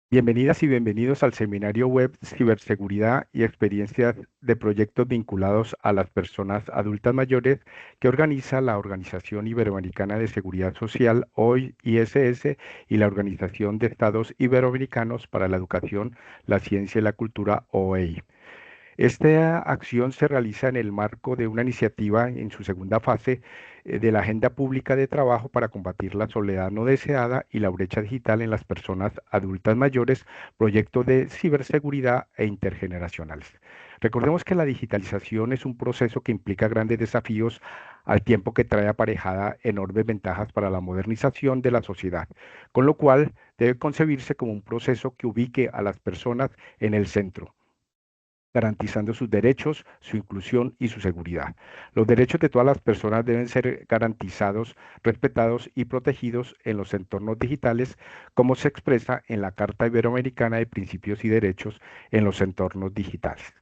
Bienvenidas y bienvenidos al seminario web Ciberseguridad y experiencias de proyectos vinculados a las personas adultas mayores que organiza la Organización Iberoamericana de Seguridad Social, hoy ISS, y la Organización de Estados Iberoamericanos para la Educación, la Ciencia y la Cultura, OEI. Esta acción se realiza en el marco de una iniciativa en su segunda fase de la Agenda Pública de Trabajo para combatir la soledad no deseada y la brecha digital en las personas adultas mayores, proyecto de ciberseguridad e intergeneracionales. Recordemos que la digitalización es un proceso que implica grandes desafíos al tiempo que trae aparejada enormes ventajas para la modernización de la sociedad, con lo cual debe concebirse como un proceso que ubique a las personas en el centro, garantizando sus derechos, su inclusión y su seguridad. Los derechos de todas las personas deben ser garantizados, respetados y protegidos en los entornos digitales, como se expresa en la Carta Iberoamericana de Principios y Derechos en los entornos digitales.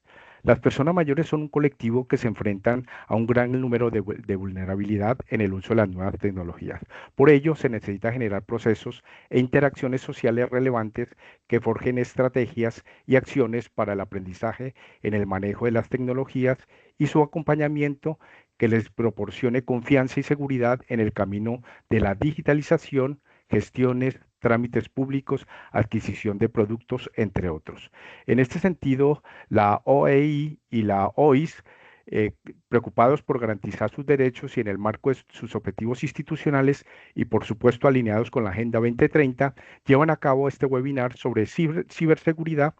Las personas mayores son un colectivo que se enfrentan a un gran número de vulnerabilidad en el uso de las nuevas tecnologías. Por ello, se necesita generar procesos e interacciones sociales relevantes que forjen estrategias y acciones para el aprendizaje en el manejo de las tecnologías y su acompañamiento, que les proporcione confianza y seguridad en el camino de la digitalización, gestiones, trámites públicos, adquisición de productos, entre otros. En este sentido, la OEI y la OIS, eh, preocupados por garantizar sus derechos y en el marco de sus objetivos institucionales y por supuesto alineados con la Agenda 2030, llevan a cabo este webinar sobre ciberseguridad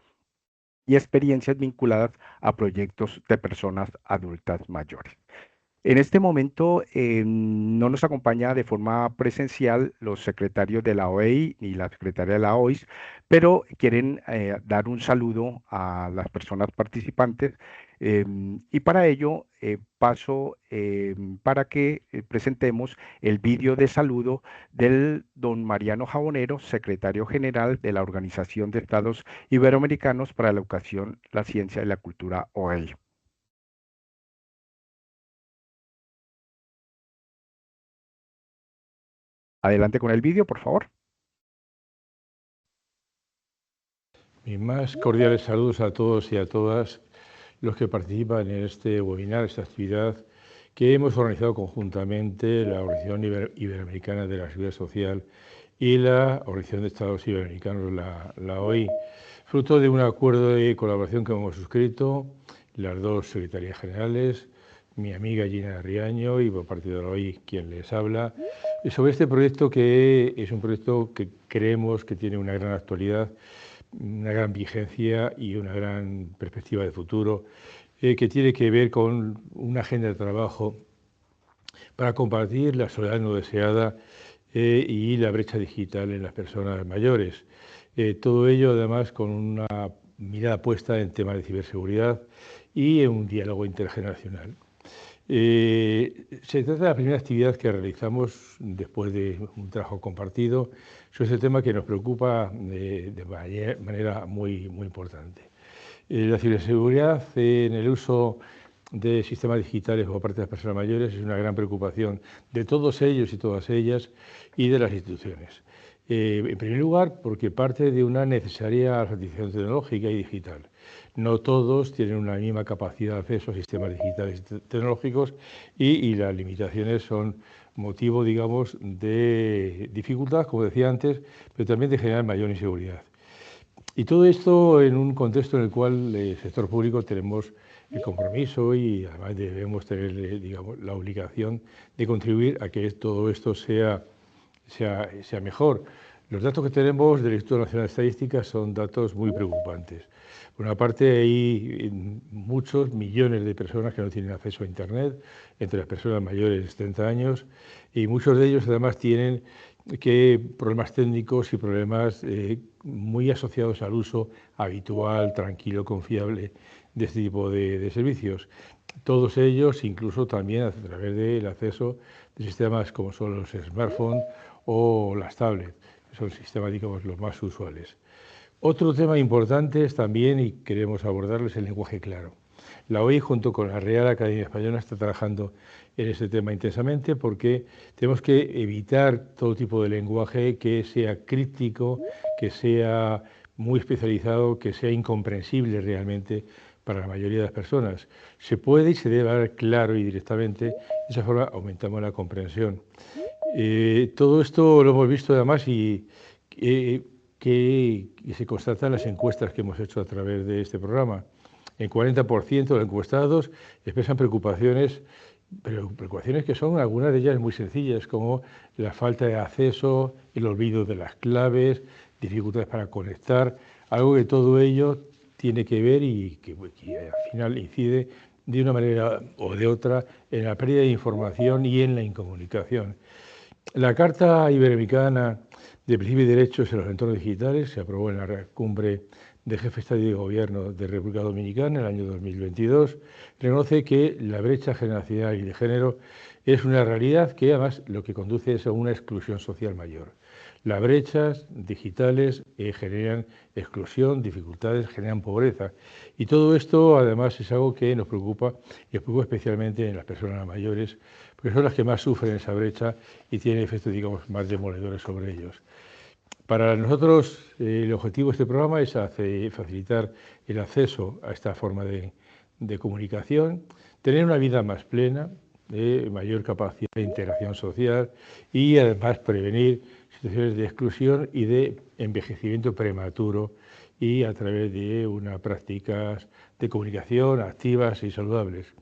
y experiencias vinculadas a proyectos de personas adultas mayores. En este momento no nos acompaña de forma presencial los secretarios de la OEI ni la secretaria de la OIS, pero quieren dar un saludo a las personas participantes, y para ello paso para que presentemos el vídeo de saludo del don Mariano Jabonero, secretario general de la Organización de Estados Iberoamericanos para la Educación, la Ciencia y la Cultura, OEI. Adelante con el vídeo, por favor. Mis más cordiales saludos a todos y a todas los que participan en este webinar, esta actividad que hemos organizado conjuntamente la Organización Iberoamericana de la Seguridad Social y la Organización de Estados Iberoamericanos, la OI, fruto de un acuerdo de colaboración que hemos suscrito las dos secretarías generales, mi amiga Gina Riaño y por parte de la OI quien les habla, sobre este proyecto que es un proyecto que creemos que tiene una gran actualidad, una gran vigencia y una gran perspectiva de futuro, que tiene que ver con una agenda de trabajo para combatir la soledad no deseada y la brecha digital en las personas mayores. Todo ello además con una mirada puesta en temas de ciberseguridad y en un diálogo intergeneracional. Se trata de la primera actividad que realizamos después de un trabajo compartido sobre este tema que nos preocupa de manera muy importante. La ciberseguridad en el uso de sistemas digitales por parte de las personas mayores es una gran preocupación de todos ellos y todas ellas y de las instituciones. En primer lugar, porque parte de una necesaria alfabetización tecnológica y digital. No todos tienen una misma capacidad de acceso a sistemas digitales y tecnológicos y las limitaciones son motivo, digamos, de dificultad, como decía antes, pero también de generar mayor inseguridad. Y todo esto en un contexto en el cual el sector público tenemos el compromiso y además debemos tener, digamos, la obligación de contribuir a que todo esto sea mejor. Los datos que tenemos del Instituto Nacional de Estadística son datos muy preocupantes. Por una parte, hay muchos millones de personas que no tienen acceso a Internet, entre las personas mayores de 70 años, y muchos de ellos además tienen problemas técnicos y problemas muy asociados al uso habitual, tranquilo, confiable de este tipo de servicios. Todos ellos, incluso también a través del acceso de sistemas como son los smartphones o las tablets, que son sistemas, digamos, los más usuales. Otro tema importante es también, y queremos abordarlo, es el lenguaje claro. La OI, junto con la Real Academia Española, está trabajando en este tema intensamente porque tenemos que evitar todo tipo de lenguaje que sea críptico, que sea muy especializado que sea incomprensible realmente para la mayoría de las personas. Se puede y se debe hablar claro y directamente, de esa forma aumentamos la comprensión. Todo esto lo hemos visto además y que se constata en las encuestas que hemos hecho a través de este programa. El 40% de los encuestados expresan preocupaciones, pero preocupaciones que son algunas de ellas muy sencillas, como la falta de acceso, el olvido de las claves, dificultades para conectar, algo que todo ello tiene que ver y que al final incide de una manera o de otra en la pérdida de información y en la incomunicación. La Carta Iberoamericana de Principios y Derechos en los Entornos Digitales se aprobó en la cumbre de Jefes de Estado y de Gobierno de República Dominicana en el año 2022. Reconoce que la brecha generacional y de género es una realidad que además lo que conduce es a una exclusión social mayor. Las brechas digitales generan exclusión, dificultades, generan pobreza. Y todo esto además es algo que nos preocupa y nos preocupa especialmente en las personas mayores, porque son las que más sufren esa brecha y tienen efectos, digamos, más demoledores sobre ellos. Para nosotros, el objetivo de este programa es facilitar el acceso a esta forma de comunicación, tener una vida más plena, mayor capacidad de integración social y además prevenir situaciones de exclusión y de envejecimiento prematuro y a través de unas prácticas de comunicación activas y saludables.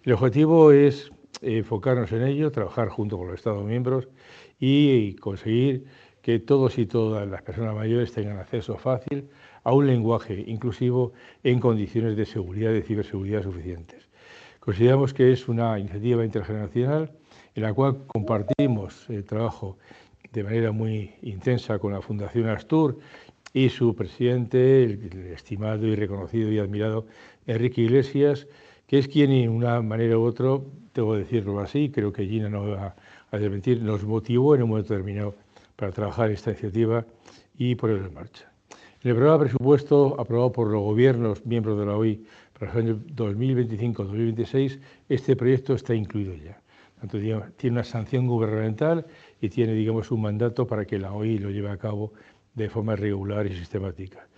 El objetivo es enfocarnos en ello, trabajar junto con los Estados miembros y conseguir que todos y todas las personas mayores tengan acceso fácil a un lenguaje inclusivo en condiciones de seguridad y de ciberseguridad suficientes. Consideramos que es una iniciativa intergeneracional en la cual compartimos el trabajo de manera muy intensa con la Fundación Astur y su presidente, el estimado y reconocido y admirado Enrique Iglesias, que es quien, en una manera u otra, tengo que decirlo así, creo que Gina no va a desmentir, nos motivó en un momento determinado para trabajar esta iniciativa y ponerla en marcha. En el programa de presupuesto aprobado por los gobiernos miembros de la OI para los años 2025-2026, este proyecto está incluido ya. Tanto, digamos, tiene una sanción gubernamental y tiene, digamos, un mandato para que la OI lo lleve a cabo de forma regular y sistemática.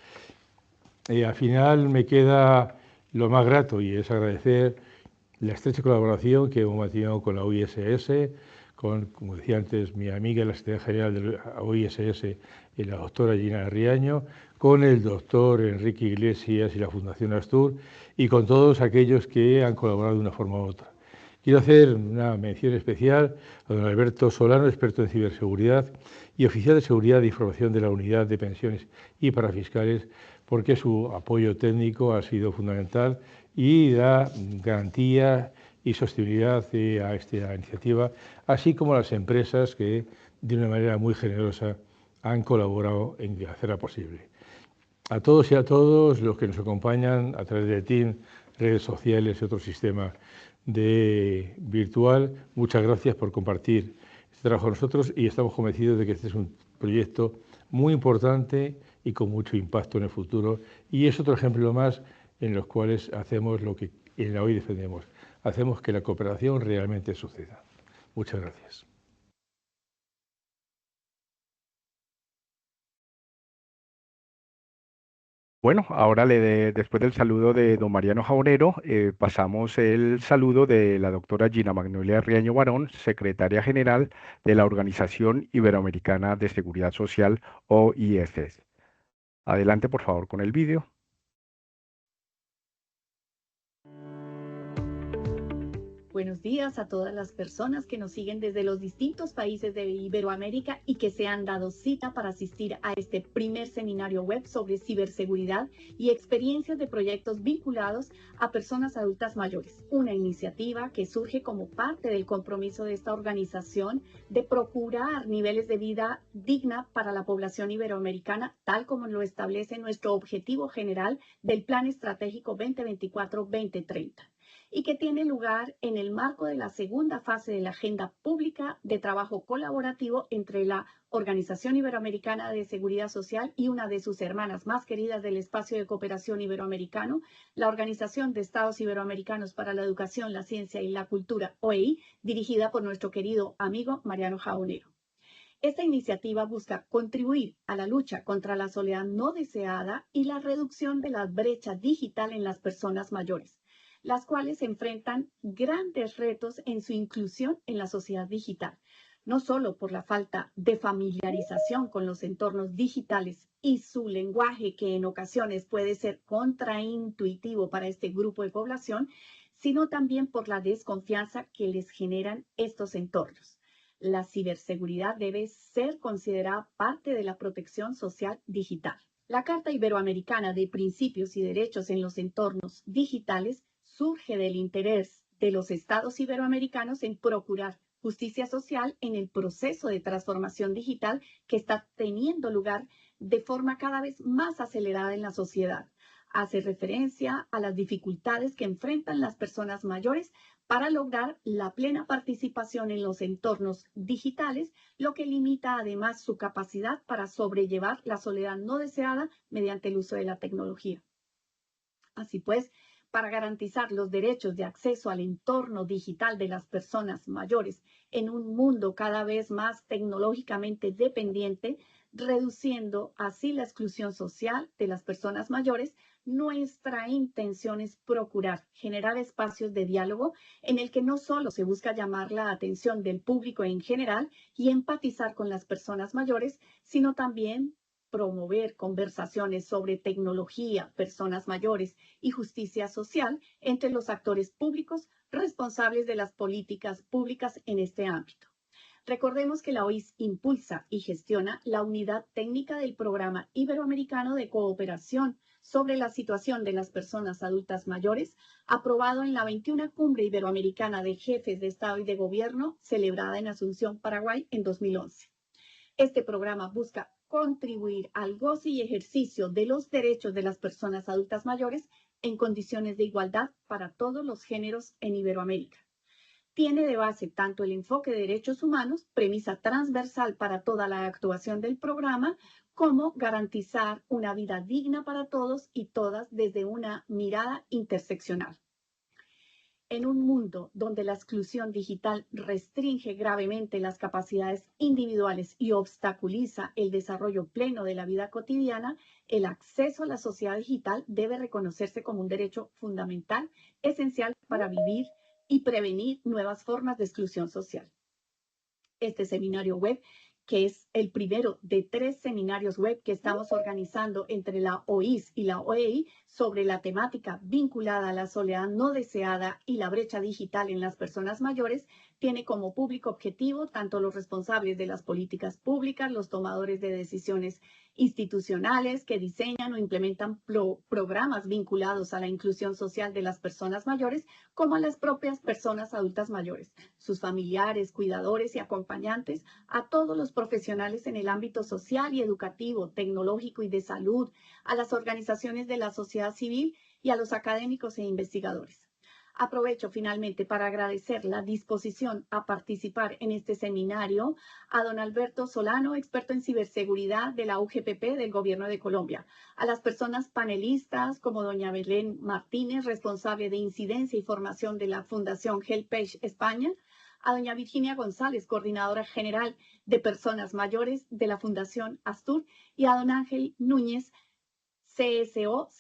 Al final me queda lo más grato y es agradecer la estrecha colaboración que hemos mantenido con la OISS, con, como decía antes, mi amiga, la secretaria general de la OISS, la doctora Gina Riaño, con el doctor Enrique Iglesias y la Fundación Astur, y con todos aquellos que han colaborado de una forma u otra. Quiero hacer una mención especial a don Alberto Solano, experto en ciberseguridad y oficial de seguridad de información de la Unidad de Pensiones y Parafiscales, porque su apoyo técnico ha sido fundamental y da garantía y sostenibilidad a esta iniciativa, así como a las empresas que de una manera muy generosa han colaborado en hacerla posible. A todos y a todos los que nos acompañan a través de Team, redes sociales y otro sistema virtual, muchas gracias por compartir este trabajo con nosotros y estamos convencidos de que este es un proyecto muy importante y con mucho impacto en el futuro y es otro ejemplo más en los cuales hacemos lo que en la OI defendemos, hacemos que la cooperación realmente suceda. Muchas gracias. Bueno, ahora después del saludo de don Mariano Jabonero, pasamos el saludo de la doctora Gina Magnolia Riaño Barón, secretaria general de la Organización Iberoamericana de Seguridad Social, OISS. Adelante, por favor, con el vídeo. Buenos días a todas las personas que nos siguen desde los distintos países de Iberoamérica y que se han dado cita para asistir a este primer seminario web sobre ciberseguridad y experiencias de proyectos vinculados a personas adultas mayores. Una iniciativa que surge como parte del compromiso de esta organización de procurar niveles de vida digna para la población iberoamericana, tal como lo establece nuestro objetivo general del Plan Estratégico 2024-2030. Y que tiene lugar en el marco de la segunda fase de la Agenda Pública de Trabajo Colaborativo entre la Organización Iberoamericana de Seguridad Social y una de sus hermanas más queridas del Espacio de Cooperación Iberoamericano, la Organización de Estados Iberoamericanos para la Educación, la Ciencia y la Cultura, OEI, dirigida por nuestro querido amigo Mariano Jabonero. Esta iniciativa busca contribuir a la lucha contra la soledad no deseada y la reducción de la brecha digital en las personas mayores, las cuales enfrentan grandes retos en su inclusión en la sociedad digital, no solo por la falta de familiarización con los entornos digitales y su lenguaje, que en ocasiones puede ser contraintuitivo para este grupo de población, sino también por la desconfianza que les generan estos entornos. La ciberseguridad debe ser considerada parte de la protección social digital. La Carta Iberoamericana de Principios y Derechos en los Entornos Digitales surge del interés de los estados iberoamericanos en procurar justicia social en el proceso de transformación digital que está teniendo lugar de forma cada vez más acelerada en la sociedad. Hace referencia a las dificultades que enfrentan las personas mayores para lograr la plena participación en los entornos digitales, lo que limita además su capacidad para sobrellevar la soledad no deseada mediante el uso de la tecnología. Así pues, para garantizar los derechos de acceso al entorno digital de las personas mayores en un mundo cada vez más tecnológicamente dependiente, reduciendo así la exclusión social de las personas mayores, nuestra intención es procurar generar espacios de diálogo en el que no solo se busca llamar la atención del público en general y empatizar con las personas mayores, sino también promover conversaciones sobre tecnología, personas mayores y justicia social entre los actores públicos responsables de las políticas públicas en este ámbito. Recordemos que la OIS impulsa y gestiona la unidad técnica del Programa Iberoamericano de Cooperación sobre la situación de las personas adultas mayores, aprobado en la 21 Cumbre Iberoamericana de Jefes de Estado y de Gobierno, celebrada en Asunción, Paraguay, en 2011. Este programa busca contribuir al goce y ejercicio de los derechos de las personas adultas mayores en condiciones de igualdad para todos los géneros en Iberoamérica. Tiene de base tanto el enfoque de derechos humanos, premisa transversal para toda la actuación del programa, como garantizar una vida digna para todos y todas desde una mirada interseccional. En un mundo donde la exclusión digital restringe gravemente las capacidades individuales y obstaculiza el desarrollo pleno de la vida cotidiana, el acceso a la sociedad digital debe reconocerse como un derecho fundamental, esencial para vivir y prevenir nuevas formas de exclusión social. Este seminario web, que es el primero de 3 seminarios web que estamos organizando entre la OIS y la OEI sobre la temática vinculada a la soledad no deseada y la brecha digital en las personas mayores, tiene como público objetivo tanto los responsables de las políticas públicas, los tomadores de decisiones institucionales que diseñan o implementan programas vinculados a la inclusión social de las personas mayores, como a las propias personas adultas mayores, sus familiares, cuidadores y acompañantes, a todos los profesionales en el ámbito social y educativo, tecnológico y de salud, a las organizaciones de la sociedad civil y a los académicos e investigadores. Aprovecho finalmente para agradecer la disposición a participar en este seminario a don Alberto Solano, experto en ciberseguridad de la UGPP del Gobierno de Colombia, a las personas panelistas como doña Belén Martínez, responsable de incidencia y formación de la Fundación HelpAge España, a doña Virginia González, coordinadora general de personas mayores de la Fundación Astur, y a don Ángel Núñez, CSO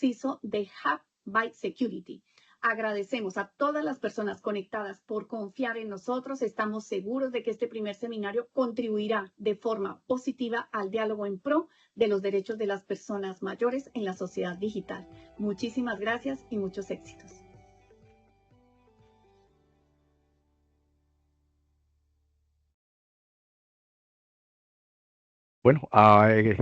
de Hub by Security. Agradecemos a todas las personas conectadas por confiar en nosotros. Estamos seguros de que este primer seminario contribuirá de forma positiva al diálogo en pro de los derechos de las personas mayores en la sociedad digital. Muchísimas gracias y muchos éxitos. Bueno,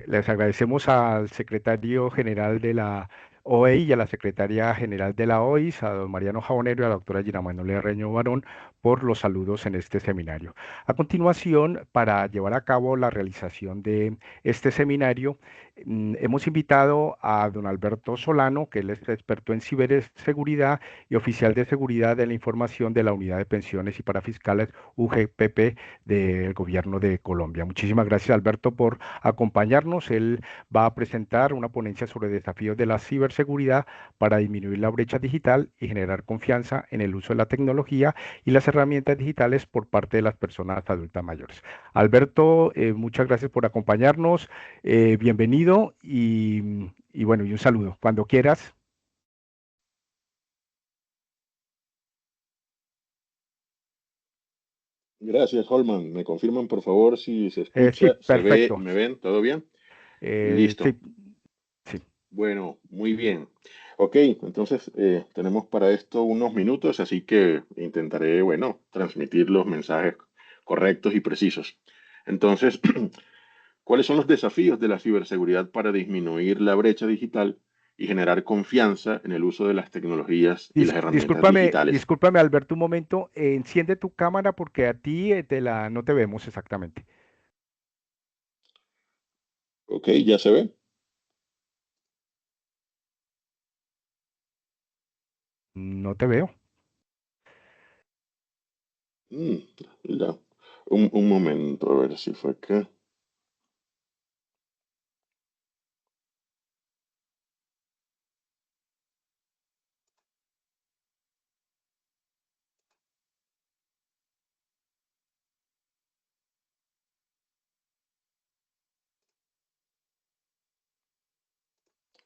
les agradecemos al secretario general de la OEI y a la secretaria general de la OIS, a don Mariano Jabonero y a la doctora Gina Manuela Reño Barón, por los saludos en este seminario. A continuación, para llevar a cabo la realización de este seminario, Hemos invitado a don Alberto Solano, que él es experto en ciberseguridad y oficial de seguridad de la información de la Unidad de Pensiones y Parafiscales UGPP del Gobierno de Colombia. Muchísimas gracias, Alberto, por acompañarnos. Él va a presentar una ponencia sobre desafíos de la ciberseguridad para disminuir la brecha digital y generar confianza en el uso de la tecnología y las herramientas digitales por parte de las personas adultas mayores. Alberto, muchas gracias por acompañarnos. Bienvenido y bueno, y un saludo. Cuando quieras. Gracias, Holman. ¿Me confirman, por favor, si se Sí, escucha, se ve y perfecto. me ven? ¿Todo bien? Sí, Listo. sí. Bueno, muy bien. Ok, entonces tenemos para esto unos minutos, así que intentaré, bueno, transmitir los mensajes correctos y precisos. Entonces, ¿cuáles son los desafíos de la ciberseguridad para disminuir la brecha digital y generar confianza en el uso de las tecnologías y las herramientas digitales? Discúlpame, Alberto, un momento. Enciende tu cámara porque a ti no te vemos exactamente. Ok, ¿ya se ve? No te veo. Mm, ya. Un momento, a ver si fue acá.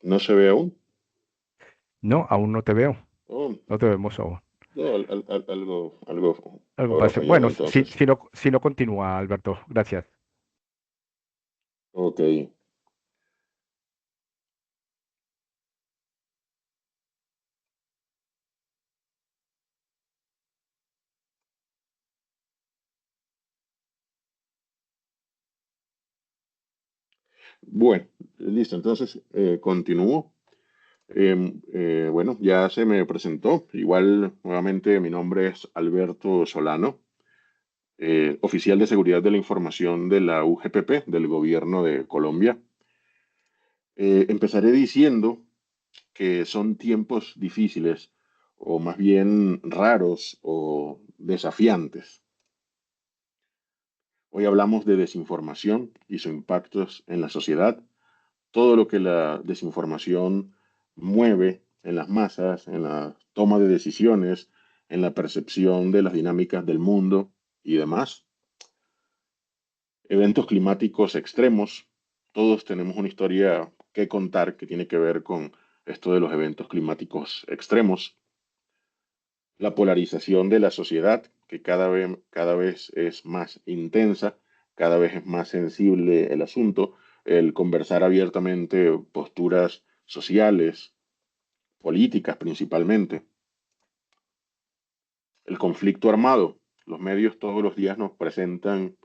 ¿No se ve aún? No, aún no te veo. Oh, No te vemos aún. no, algo Algo habrá pasa. fallado Bueno, entonces. si no continúa, Alberto. Gracias. Ok. Bueno, listo. Entonces, continúo. Bueno, ya se me presentó. Igual, nuevamente, mi nombre es Alberto Solano, oficial de seguridad de la información de la UGPP, del gobierno de Colombia. Empezaré diciendo que son tiempos difíciles, o más bien raros o desafiantes. Hoy hablamos de desinformación y sus impactos en la sociedad, todo lo que la desinformación mueve en las masas, en la toma de decisiones, en la percepción de las dinámicas del mundo y demás. Eventos climáticos extremos, todos tenemos una historia que contar que tiene que ver con esto de los eventos climáticos extremos. La polarización de la sociedad, que cada vez es más intensa, cada vez es más sensible el asunto, el conversar abiertamente posturas sociales, políticas principalmente. El conflicto armado, los medios todos los días nos presentan,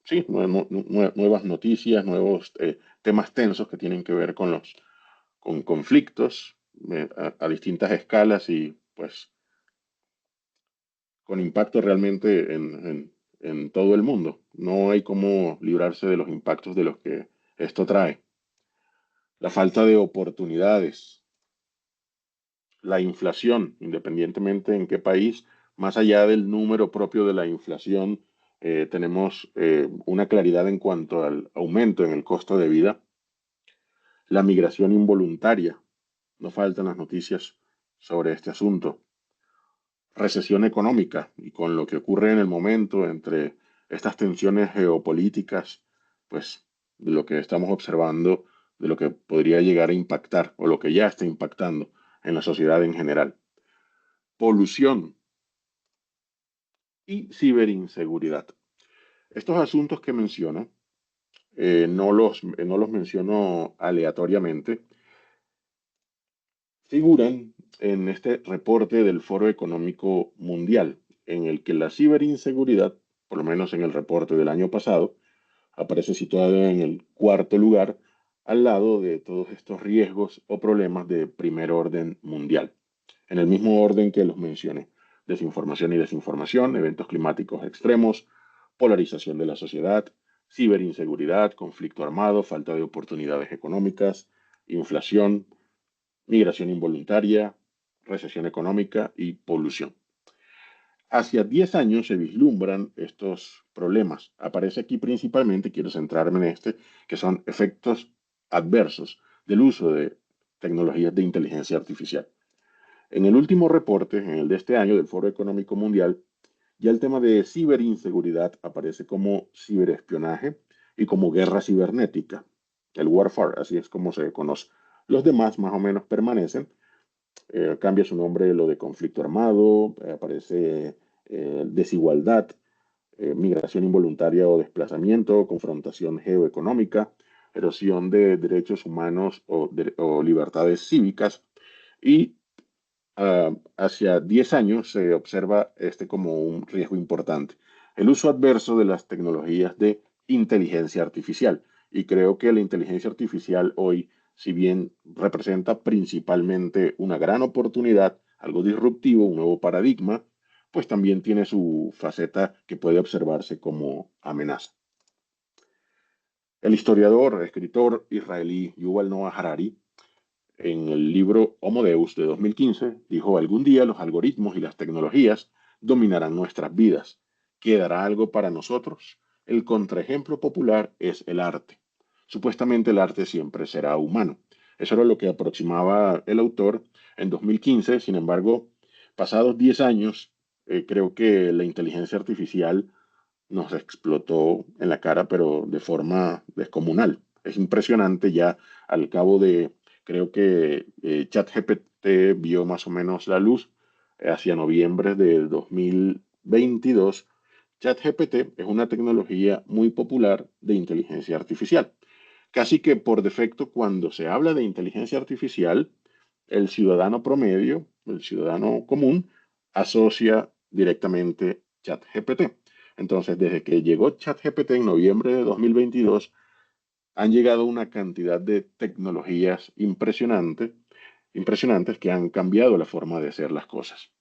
sí, nuevas noticias, nuevos temas tensos que tienen que ver con conflictos a distintas escalas y pues con impacto realmente en todo el mundo. No hay cómo librarse de los impactos de los que esto trae. La falta de oportunidades, la inflación, independientemente en qué país, más allá del número propio de la inflación, tenemos una claridad en cuanto al aumento en el costo de vida. La migración involuntaria, no faltan las noticias sobre este asunto. Recesión económica y con lo que ocurre en el momento entre estas tensiones geopolíticas, pues de lo que estamos observando, de lo que podría llegar a impactar o lo que ya está impactando en la sociedad en general. Polución y ciberinseguridad. Estos asuntos que menciono no los menciono aleatoriamente, figuran en este reporte del Foro Económico Mundial, en el que la ciberinseguridad, por lo menos en el reporte del año pasado, aparece situada en el cuarto lugar al lado de todos estos riesgos o problemas de primer orden mundial, en el mismo orden que los mencioné: desinformación y desinformación, eventos climáticos extremos, polarización de la sociedad, ciberinseguridad, conflicto armado, falta de oportunidades económicas, inflación, migración involuntaria, recesión económica y polución. Hacia 10 años se vislumbran estos problemas. Aparece aquí principalmente, quiero centrarme en este, que son efectos adversos del uso de tecnologías de inteligencia artificial. En el último reporte, en el de este año del Foro Económico Mundial, ya el tema de ciberinseguridad aparece como ciberespionaje y como guerra cibernética, el warfare, así es como se conoce. Los demás más o menos permanecen, cambia su nombre lo de conflicto armado, aparece desigualdad, migración involuntaria o desplazamiento, confrontación geoeconómica, erosión de derechos humanos o libertades cívicas y hacia 10 años se observa este como un riesgo importante. El uso adverso de las tecnologías de inteligencia artificial. Y creo que la inteligencia artificial hoy, si bien representa principalmente una gran oportunidad, algo disruptivo, un nuevo paradigma, pues también tiene su faceta que puede observarse como amenaza. El historiador, escritor israelí Yuval Noah Harari, en el libro Homo Deus de 2015, dijo: algún día los algoritmos y las tecnologías dominarán nuestras vidas. ¿Quedará algo para nosotros? El contraejemplo popular es el arte. Supuestamente el arte siempre será humano. Eso era lo que aproximaba el autor en 2015. Sin embargo, pasados 10 años, creo que la inteligencia artificial nos explotó en la cara, pero de forma descomunal. Es impresionante ya al cabo de, creo que ChatGPT vio más o menos la luz hacia noviembre del 2022. ChatGPT es una tecnología muy popular de inteligencia artificial. Casi que por defecto, cuando se habla de inteligencia artificial, el ciudadano promedio, el ciudadano común, asocia directamente ChatGPT. Entonces, desde que llegó ChatGPT en noviembre de 2022, han llegado una cantidad de tecnologías impresionantes que han cambiado la forma de hacer las cosas.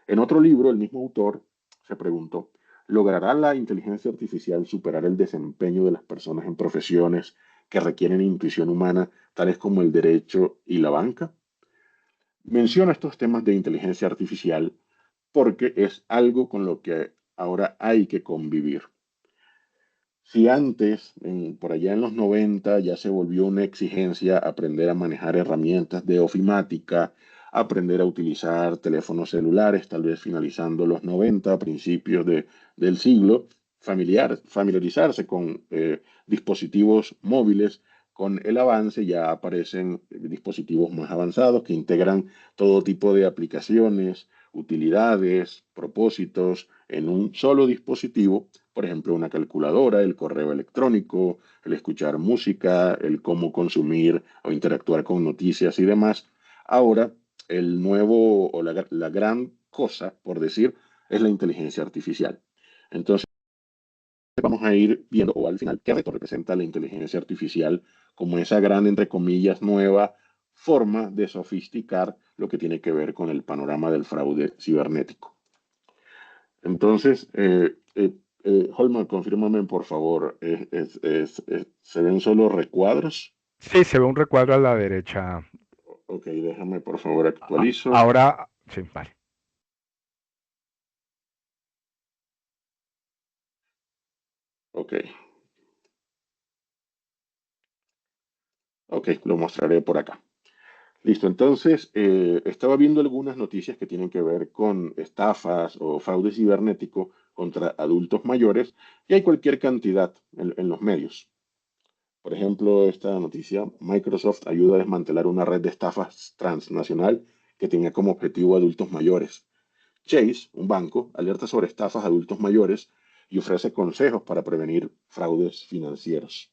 En otro libro, el mismo autor se preguntó: ¿logrará la inteligencia artificial superar el desempeño de las personas en profesiones que requieren intuición humana, tales como el derecho y la banca? Menciono estos temas de inteligencia artificial porque es algo con lo que ahora hay que convivir. Si antes, por allá en los 90, ya se volvió una exigencia aprender a manejar herramientas de ofimática, aprender a utilizar teléfonos celulares, tal vez finalizando los 90, principios del siglo, familiarizarse con dispositivos móviles, con el avance ya aparecen dispositivos más avanzados que integran todo tipo de aplicaciones, utilidades, propósitos en un solo dispositivo. Por ejemplo, una calculadora, el correo electrónico, el escuchar música, el cómo consumir o interactuar con noticias y demás. Ahora, el nuevo o la gran cosa, por decir, es la inteligencia artificial. Entonces, vamos a ir viendo, o al final, qué reto representa la inteligencia artificial como esa gran, entre comillas, nueva forma de sofisticar lo que tiene que ver con el panorama del fraude cibernético. Entonces, Holman, confírmame por favor, ¿se ven solo recuadros? Sí, se ve un recuadro a la derecha. Ok, déjame por favor actualizo. Ahora, sí, vale. Ok. Ok, lo mostraré por acá. Listo, entonces estaba viendo algunas noticias que tienen que ver con estafas o fraude cibernético contra adultos mayores y hay cualquier cantidad en los medios. Por ejemplo, esta noticia: Microsoft ayuda a desmantelar una red de estafas transnacional que tenía como objetivo adultos mayores. Chase, un banco, alerta sobre estafas a adultos mayores y ofrece consejos para prevenir fraudes financieros.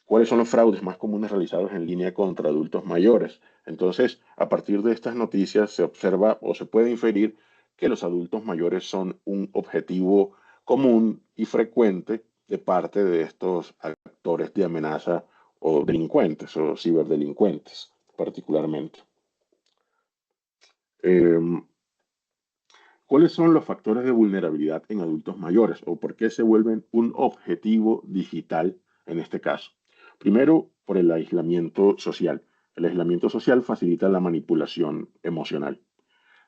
¿Cuáles son los fraudes más comunes realizados en línea contra adultos mayores? Entonces, a partir de estas noticias se observa o se puede inferir que los adultos mayores son un objetivo común y frecuente de parte de estos actores de amenaza o delincuentes o ciberdelincuentes particularmente. ¿Cuáles son los factores de vulnerabilidad en adultos mayores o por qué se vuelven un objetivo digital en este caso? Primero, por el aislamiento social. El aislamiento social facilita la manipulación emocional.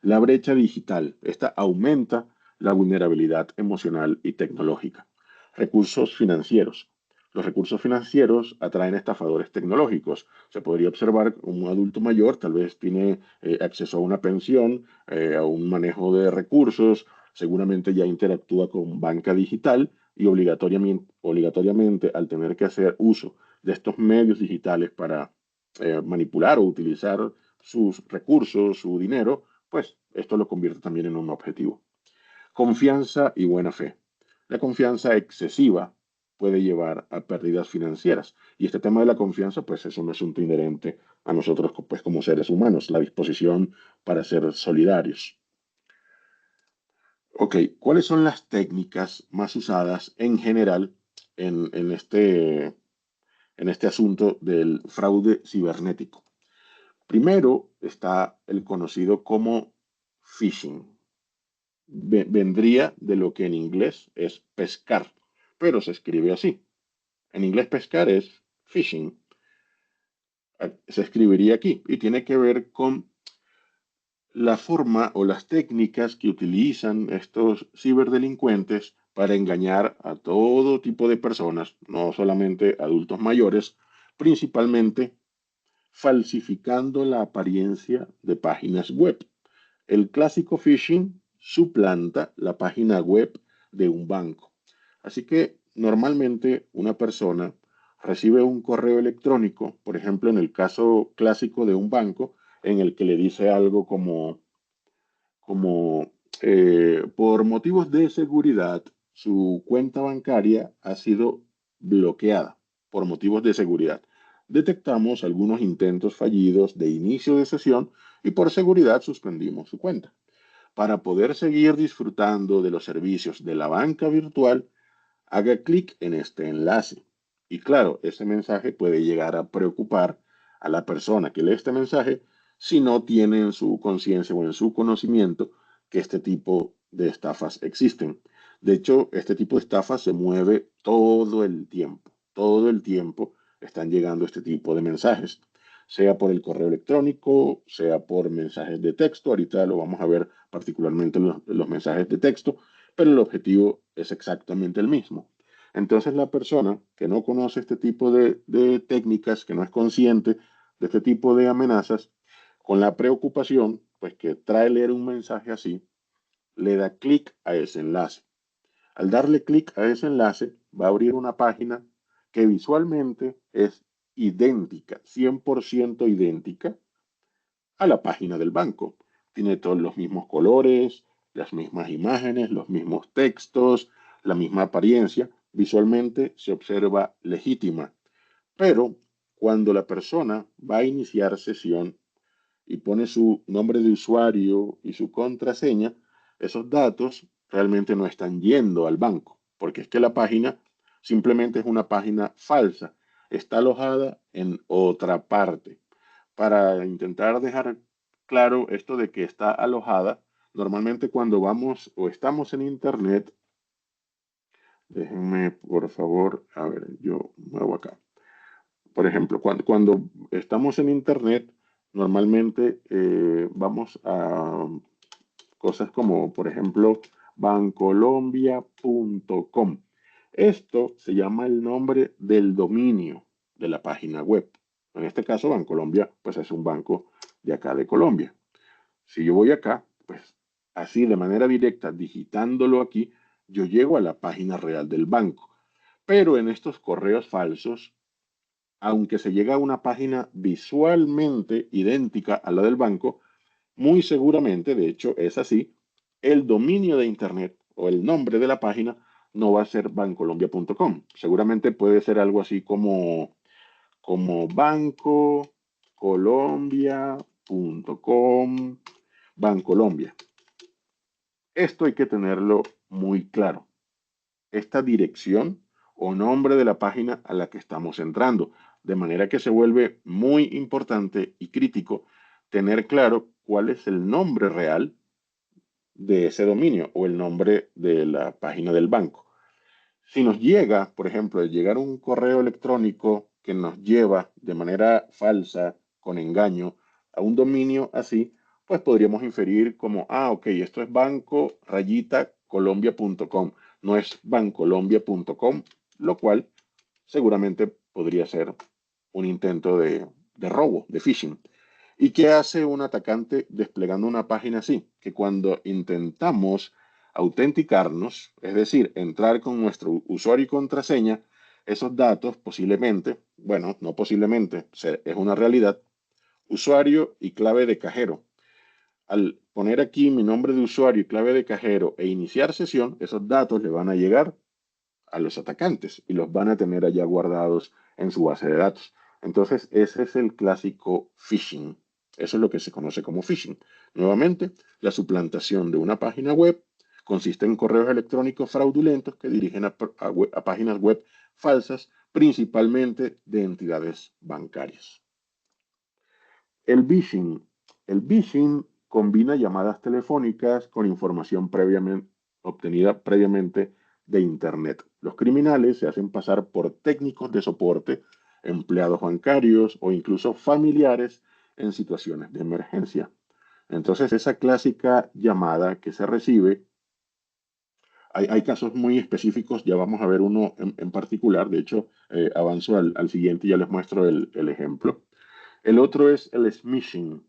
La brecha digital, esta aumenta la vulnerabilidad emocional y tecnológica. Recursos financieros. Los recursos financieros atraen estafadores tecnológicos. Se podría observar un adulto mayor, tal vez tiene acceso a una pensión, a un manejo de recursos, seguramente ya interactúa con banca digital y obligatoriamente al tener que hacer uso de estos medios digitales para manipular o utilizar sus recursos, su dinero, pues esto lo convierte también en un objetivo. Confianza y buena fe. La confianza excesiva puede llevar a pérdidas financieras. Y este tema de la confianza, pues es un asunto inherente a nosotros pues, como seres humanos, la disposición para ser solidarios. Ok, ¿cuáles son las técnicas más usadas en general en este asunto del fraude cibernético? Primero está el conocido como phishing. Vendría de lo que en inglés es pescar, pero se escribe así. En inglés pescar es fishing. Se escribiría aquí y tiene que ver con la forma o las técnicas que utilizan estos ciberdelincuentes para engañar a todo tipo de personas, no solamente adultos mayores, principalmente falsificando la apariencia de páginas web. El clásico phishing suplanta la página web de un banco. Así que normalmente una persona recibe un correo electrónico, por ejemplo, en el caso clásico de un banco, en el que le dice algo como por motivos de seguridad, su cuenta bancaria ha sido bloqueada por motivos de seguridad. Detectamos algunos intentos fallidos de inicio de sesión y por seguridad suspendimos su cuenta. Para poder seguir disfrutando de los servicios de la banca virtual, haga clic en este enlace. Y claro, ese mensaje puede llegar a preocupar a la persona que lee este mensaje si no tiene en su conciencia o en su conocimiento que este tipo de estafas existen. De hecho, este tipo de estafas se mueve todo el tiempo. Todo el tiempo están llegando este tipo de mensajes, sea por el correo electrónico, sea por mensajes de texto. Ahorita lo vamos a ver particularmente los mensajes de texto, pero el objetivo es exactamente el mismo. Entonces la persona que no conoce este tipo de técnicas, que no es consciente de este tipo de amenazas, con la preocupación, pues que trae leer un mensaje así, le da clic a ese enlace. Al darle clic a ese enlace, va a abrir una página que visualmente es idéntica, 100% idéntica a la página del banco. Tiene todos los mismos colores, las mismas imágenes, los mismos textos, la misma apariencia. Visualmente se observa legítima. Pero cuando la persona va a iniciar sesión y pone su nombre de usuario y su contraseña, esos datos realmente no están yendo al banco, porque es que la página simplemente es una página falsa, está alojada en otra parte. Para intentar dejar claro esto de que está alojada, normalmente cuando vamos o estamos en Internet, déjenme por favor, a ver, yo muevo acá. Por ejemplo, cuando estamos en Internet, normalmente vamos a cosas como, por ejemplo, bancolombia.com. Esto se llama el nombre del dominio de la página web. En este caso, Bancolombia, pues es un banco de acá de Colombia. Si yo voy acá, pues así de manera directa, digitándolo aquí, yo llego a la página real del banco. Pero en estos correos falsos, aunque se llega a una página visualmente idéntica a la del banco, muy seguramente, de hecho es así, el dominio de Internet o el nombre de la página no va a ser bancolombia.com. Seguramente puede ser algo así como bancocolombia.com, Bancolombia. Esto hay que tenerlo muy claro. Esta dirección o nombre de la página a la que estamos entrando. De manera que se vuelve muy importante y crítico tener claro cuál es el nombre real de ese dominio o el nombre de la página del banco. Si nos llega, por ejemplo, de llegar un correo electrónico que nos lleva de manera falsa, con engaño, a un dominio así, pues podríamos inferir como, ok, esto es banco-colombia.com, no es bancolombia.com, lo cual seguramente podría ser un intento de robo, de phishing. ¿Y qué hace un atacante desplegando una página así? Que cuando intentamos autenticarnos, es decir, entrar con nuestro usuario y contraseña, esos datos posiblemente, bueno, no posiblemente, es una realidad, usuario y clave de cajero. Al poner aquí mi nombre de usuario y clave de cajero e iniciar sesión, esos datos le van a llegar a los atacantes y los van a tener allá guardados en su base de datos. Entonces, ese es el clásico phishing. Eso es lo que se conoce como phishing. Nuevamente, la suplantación de una página web consiste en correos electrónicos fraudulentos que dirigen a páginas web falsas, principalmente de entidades bancarias. El phishing. El phishing combina llamadas telefónicas con información obtenida previamente de Internet. Los criminales se hacen pasar por técnicos de soporte, empleados bancarios o incluso familiares en situaciones de emergencia. Entonces, esa clásica llamada que se recibe, hay casos muy específicos, ya vamos a ver uno en particular, de hecho, avanzo al siguiente y ya les muestro el ejemplo. El otro es el smishing.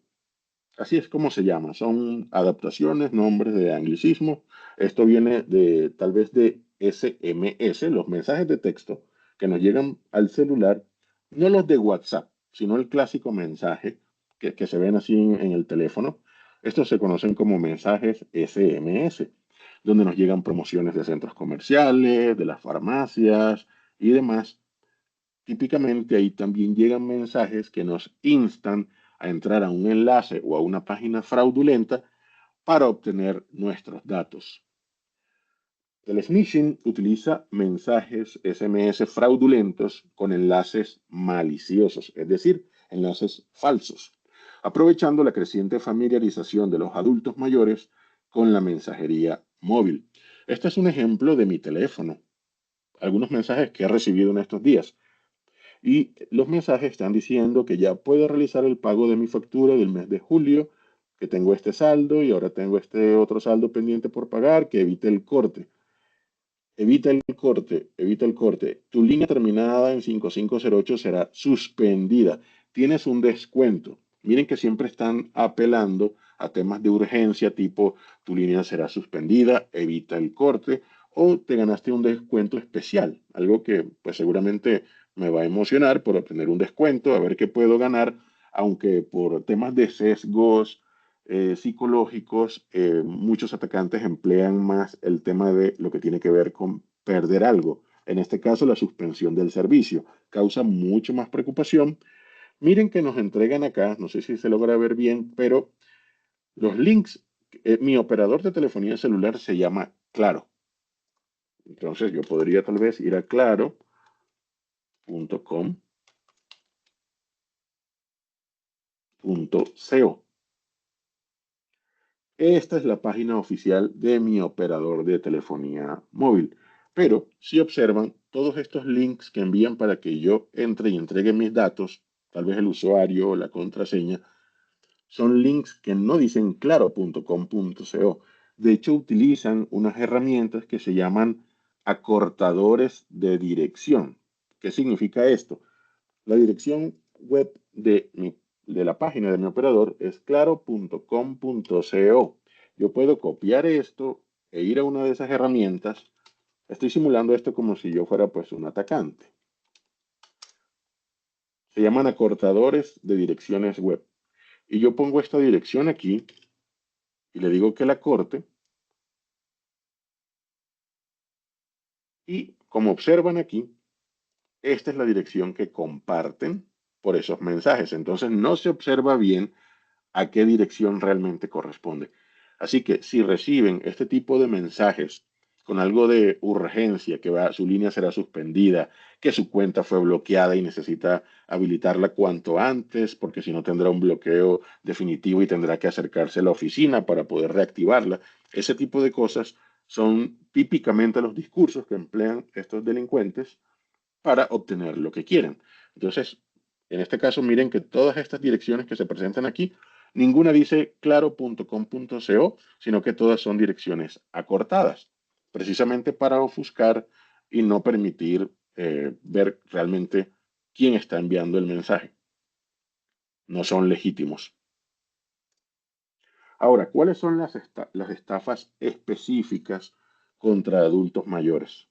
Así es como se llama. Son adaptaciones, nombres de anglicismo. Esto viene de tal vez de SMS, los mensajes de texto que nos llegan al celular, no los de WhatsApp, sino el clásico mensaje que se ven así en el teléfono. Estos se conocen como mensajes SMS, donde nos llegan promociones de centros comerciales, de las farmacias y demás. Típicamente ahí también llegan mensajes que nos instan a entrar a un enlace o a una página fraudulenta para obtener nuestros datos. El smishing utiliza mensajes SMS fraudulentos con enlaces maliciosos, es decir, enlaces falsos, aprovechando la creciente familiarización de los adultos mayores con la mensajería móvil. Este es un ejemplo de mi teléfono, algunos mensajes que he recibido en estos días. Y los mensajes están diciendo que ya puedo realizar el pago de mi factura del mes de julio, que tengo este saldo y ahora tengo este otro saldo pendiente por pagar, que evite el corte. Evita el corte, evita el corte. Tu línea terminada en 5508 será suspendida. Tienes un descuento. Miren que siempre están apelando a temas de urgencia tipo tu línea será suspendida, evita el corte o te ganaste un descuento especial. Algo que pues seguramente me va a emocionar por obtener un descuento, a ver qué puedo ganar, aunque por temas de sesgos psicológicos, muchos atacantes emplean más el tema de lo que tiene que ver con perder algo. En este caso, la suspensión del servicio causa mucho más preocupación. Miren que nos entregan acá, no sé si se logra ver bien, pero los links, mi operador de telefonía celular se llama Claro. Entonces yo podría tal vez ir a claro.com.co. Esta es la página oficial de mi operador de telefonía móvil. Pero si observan, todos estos links que envían para que yo entre y entregue mis datos, tal vez el usuario o la contraseña, son links que no dicen claro.com.co. De hecho, utilizan unas herramientas que se llaman acortadores de dirección. ¿Qué significa esto? La dirección web de la página de mi operador es claro.com.co. Yo puedo copiar esto e ir a una de esas herramientas. Estoy simulando esto como si yo fuera pues un atacante. Se llaman acortadores de direcciones web. Y yo pongo esta dirección aquí y le digo que la corte. Y como observan aquí, esta es la dirección que comparten por esos mensajes. Entonces no se observa bien a qué dirección realmente corresponde. Así que si reciben este tipo de mensajes con algo de urgencia, que su línea será suspendida, que su cuenta fue bloqueada y necesita habilitarla cuanto antes, porque si no tendrá un bloqueo definitivo y tendrá que acercarse a la oficina para poder reactivarla. Ese tipo de cosas son típicamente los discursos que emplean estos delincuentes para obtener lo que quieren. Entonces, en este caso, miren que todas estas direcciones que se presentan aquí, ninguna dice claro.com.co, sino que todas son direcciones acortadas, precisamente para ofuscar y no permitir ver realmente quién está enviando el mensaje. No son legítimos. Ahora, ¿cuáles son las estafas específicas contra adultos mayores?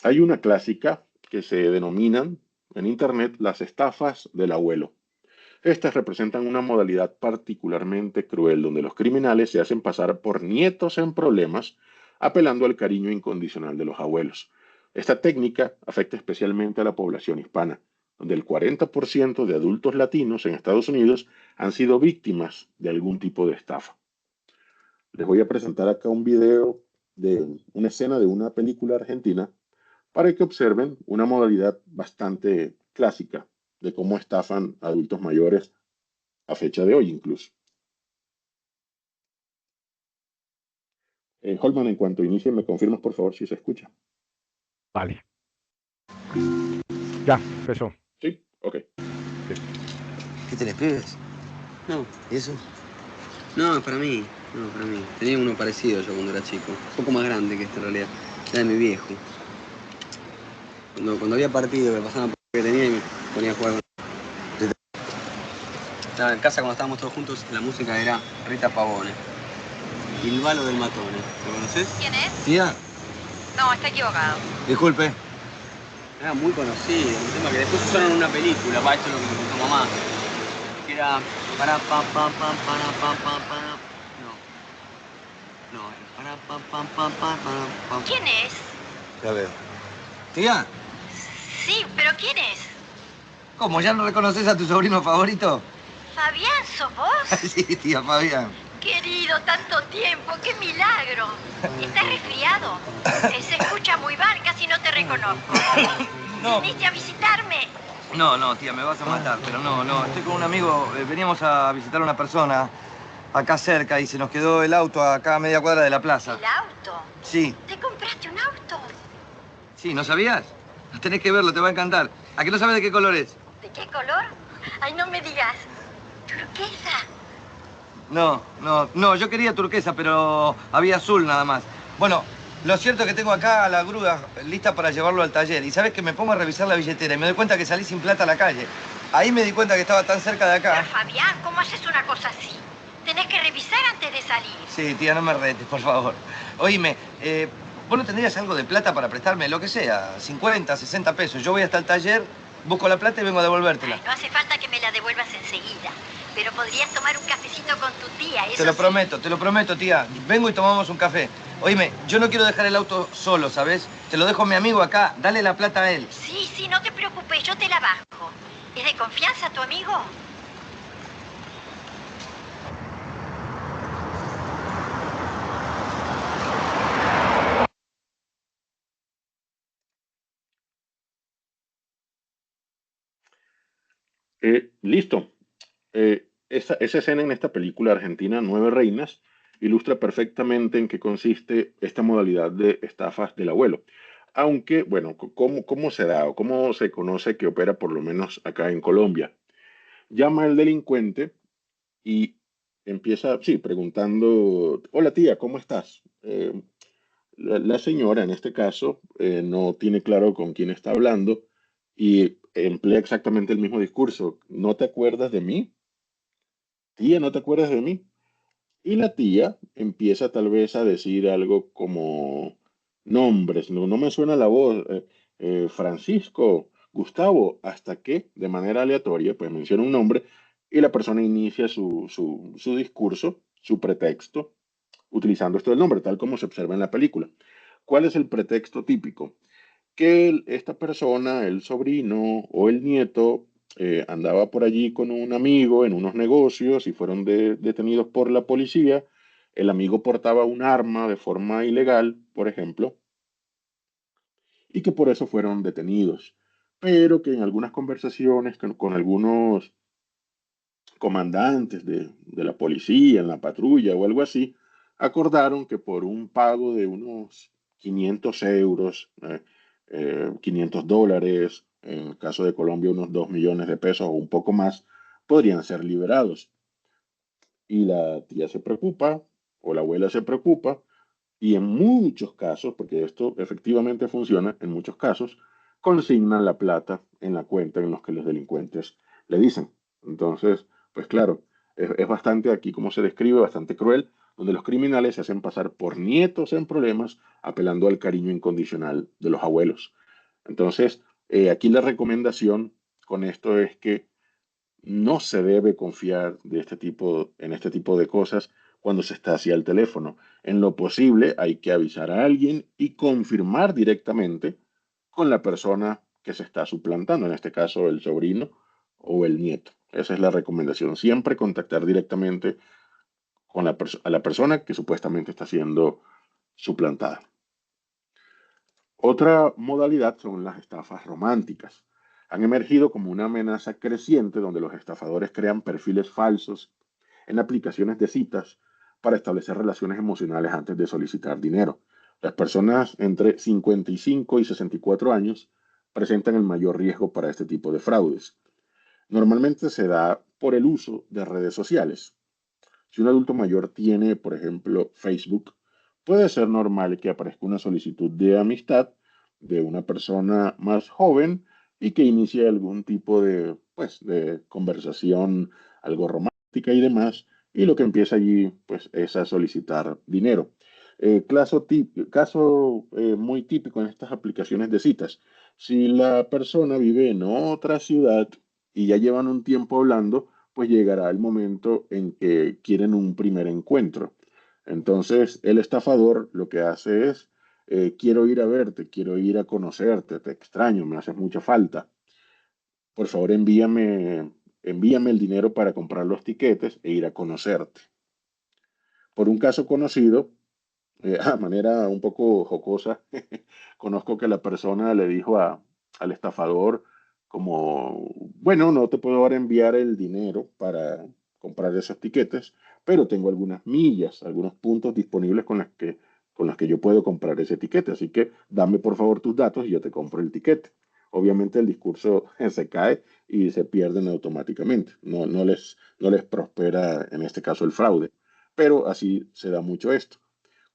Hay una clásica que se denominan en Internet las estafas del abuelo. Estas representan una modalidad particularmente cruel donde los criminales se hacen pasar por nietos en problemas, apelando al cariño incondicional de los abuelos. Esta técnica afecta especialmente a la población hispana, donde el 40% de adultos latinos en Estados Unidos han sido víctimas de algún tipo de estafa. Les voy a presentar acá un video de una escena de una película argentina para que observen una modalidad bastante clásica de cómo estafan a adultos mayores a fecha de hoy incluso. Holman, en cuanto inicie, me confirmas por favor si se escucha. Vale. Ya, empezó. ¿Sí? Ok. ¿Qué tenés, pibes? No, ¿Y eso? no, es para mí. No, para mí. Tenía uno parecido yo cuando era chico. Un poco más grande que este en realidad. Era de mi viejo. Cuando había partido, me pasaban por que tenía y me ponía a jugar con... Estaba en casa cuando estábamos todos juntos, la música era Rita Pavone. Bilbalo del Matone. ¿Lo conoces? ¿Quién es? ¿Tía? No, está equivocado. Disculpe. Era muy conocido, un tema que después usaron en una película, esto es lo que me contó mamá. Que era para pa pa pa para pa pa para. No, para pa pa pa para pa. ¿Quién es? Ya veo. ¿Tía? Sí, pero ¿quién es? ¿Cómo? ¿Ya no reconoces a tu sobrino favorito? Fabián, ¿sos vos? Sí, tía Fabián. Querido, tanto tiempo, qué milagro. ¿Estás resfriado? Se escucha muy mal, casi no te reconozco. No. ¿Viniste a visitarme? No, tía, me vas a matar, pero no. Estoy con un amigo, veníamos a visitar a una persona acá cerca y se nos quedó el auto acá a media cuadra de la plaza. ¿El auto? Sí. ¿Te compraste un auto? Sí, ¿no sabías? Tenés que verlo, te va a encantar. ¿A qué no sabes de qué color es? ¿De qué color? Ay, no me digas. ¿Turquesa? No, yo quería turquesa, pero había azul nada más. Bueno, lo cierto es que tengo acá la grúa lista para llevarlo al taller. Y sabes que me pongo a revisar la billetera y me doy cuenta que salí sin plata a la calle. Ahí me di cuenta que estaba tan cerca de acá. Pero Fabián, ¿cómo haces una cosa así? Tenés que revisar antes de salir. Sí, tía, no me retes, por favor. Oíme, ¿vos no tendrías algo de plata para prestarme? Lo que sea, 50, 60 pesos. Yo voy hasta el taller, busco la plata y vengo a devolvértela. Ay, no hace falta que me la devuelvas enseguida. Pero podrías tomar un cafecito con tu tía, eso Te lo sí. prometo, tía. Vengo y tomamos un café. Oíme, yo no quiero dejar el auto solo, ¿sabes? Te lo dejo a mi amigo acá. Dale la plata a él. Sí, no te preocupes, yo te la bajo. ¿Es de confianza tu amigo? Listo. Esa escena en esta película argentina, Nueve Reinas, ilustra perfectamente en qué consiste esta modalidad de estafas del abuelo. Aunque, bueno, ¿cómo se da o cómo se conoce que opera por lo menos acá en Colombia? Llama el delincuente y empieza, sí, preguntando, hola tía, ¿cómo estás? La señora, en este caso, no tiene claro con quién está hablando y emplea exactamente el mismo discurso. ¿No te acuerdas de mí? Tía, ¿no te acuerdas de mí? Y la tía empieza tal vez a decir algo como nombres, no me suena la voz, Francisco, Gustavo, hasta que de manera aleatoria pues menciona un nombre y la persona inicia su discurso, su pretexto, utilizando esto del nombre, tal como se observa en la película. ¿Cuál es el pretexto típico? Que esta persona, el sobrino o el nieto, andaba por allí con un amigo en unos negocios y fueron detenidos por la policía. El amigo portaba un arma de forma ilegal, por ejemplo, y que por eso fueron detenidos. Pero que en algunas conversaciones con algunos comandantes de la policía en la patrulla o algo así acordaron que por un pago de unos 500 euros, $500, en el caso de Colombia unos 2 millones de pesos o un poco más, podrían ser liberados. Y la tía se preocupa o la abuela se preocupa y en muchos casos, porque esto efectivamente funciona, en muchos casos, consignan la plata en la cuenta en los que los delincuentes le dicen. Entonces, pues claro, es bastante aquí como se describe, bastante cruel, donde los criminales se hacen pasar por nietos en problemas, apelando al cariño incondicional de los abuelos. Entonces, aquí la recomendación con esto es que no se debe confiar en este tipo de cosas cuando se está hacia el teléfono. En lo posible hay que avisar a alguien y confirmar directamente con la persona que se está suplantando, en este caso el sobrino o el nieto. Esa es la recomendación. Siempre contactar directamente con a la persona que supuestamente está siendo suplantada. Otra modalidad son las estafas románticas. Han emergido como una amenaza creciente donde los estafadores crean perfiles falsos en aplicaciones de citas para establecer relaciones emocionales antes de solicitar dinero. Las personas entre 55 y 64 años presentan el mayor riesgo para este tipo de fraudes. Normalmente se da por el uso de redes sociales. Si un adulto mayor tiene, por ejemplo, Facebook, puede ser normal que aparezca una solicitud de amistad de una persona más joven y que inicie algún tipo de, pues, de conversación algo romántica y demás, y lo que empieza allí, pues, es a solicitar dinero. Caso muy típico en estas aplicaciones de citas. Si la persona vive en otra ciudad y ya llevan un tiempo hablando, pues llegará el momento en que quieren un primer encuentro. Entonces, el estafador lo que hace es, quiero ir a verte, quiero ir a conocerte, te extraño, me haces mucha falta. Por favor, envíame el dinero para comprar los tiquetes e ir a conocerte. Por un caso conocido, a manera un poco jocosa, conozco que la persona le dijo al estafador como, bueno, no te puedo ahora enviar el dinero para comprar esos tiquetes, pero tengo algunas millas, algunos puntos disponibles con las que yo puedo comprar ese tiquete, así que dame por favor tus datos y yo te compro el tiquete. Obviamente el discurso se cae y se pierden automáticamente. No les prospera en este caso el fraude, pero así se da mucho esto.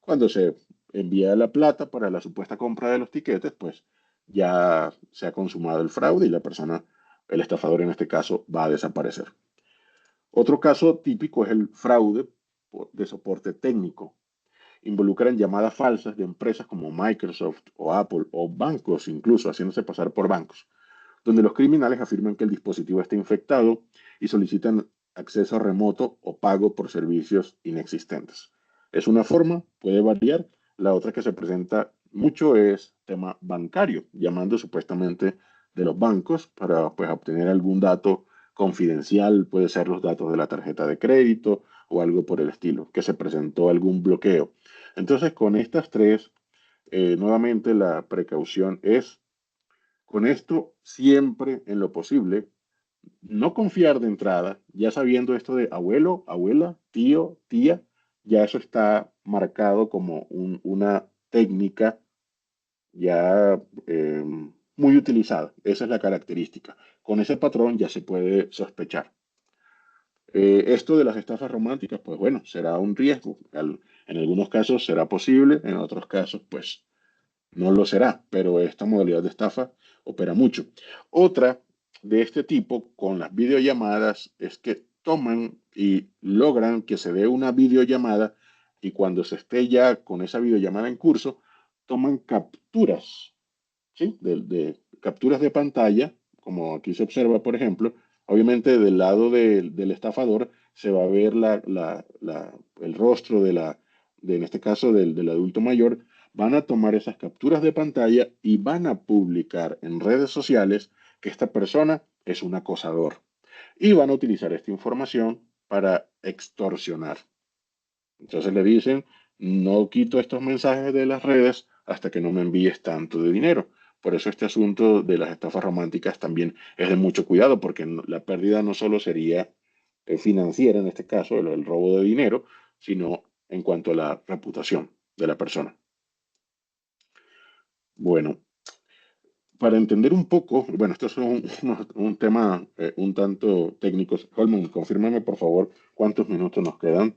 Cuando se envía la plata para la supuesta compra de los tiquetes, pues ya se ha consumado el fraude y la persona, el estafador en este caso, va a desaparecer. Otro caso típico es el fraude de soporte técnico. Involucran llamadas falsas de empresas como Microsoft o Apple o bancos incluso, haciéndose pasar por bancos, donde los criminales afirman que el dispositivo está infectado y solicitan acceso remoto o pago por servicios inexistentes. Es una forma, puede variar. La otra que se presenta mucho es tema bancario, llamando supuestamente de los bancos para, pues, obtener algún dato confidencial, puede ser los datos de la tarjeta de crédito o algo por el estilo, que se presentó algún bloqueo. Entonces, con estas tres, nuevamente la precaución es, con esto siempre en lo posible, no confiar de entrada, ya sabiendo esto de abuelo, abuela, tío, tía, ya eso está marcado como una técnica ya muy utilizada. Esa es la característica. Con ese patrón ya se puede sospechar. Esto de las estafas románticas, pues bueno, será un riesgo. En algunos casos será posible, en otros casos, pues no lo será, pero esta modalidad de estafa opera mucho. Otra de este tipo con las videollamadas es que toman y logran que se dé una videollamada y cuando se esté ya con esa videollamada en curso, toman capturas, ¿sí? Capturas de pantalla, como aquí se observa, por ejemplo. Obviamente del lado del estafador se va a ver el rostro en este caso del adulto mayor. Van a tomar esas capturas de pantalla y van a publicar en redes sociales que esta persona es un acosador. Y van a utilizar esta información para extorsionar. Entonces le dicen, no quito estos mensajes de las redes hasta que no me envíes tanto de dinero. Por eso este asunto de las estafas románticas también es de mucho cuidado, porque la pérdida no solo sería financiera, en este caso, el robo de dinero, sino en cuanto a la reputación de la persona. Bueno, para entender un poco, bueno, esto es un tema un tanto técnico. Holman, confírmame por favor cuántos minutos nos quedan.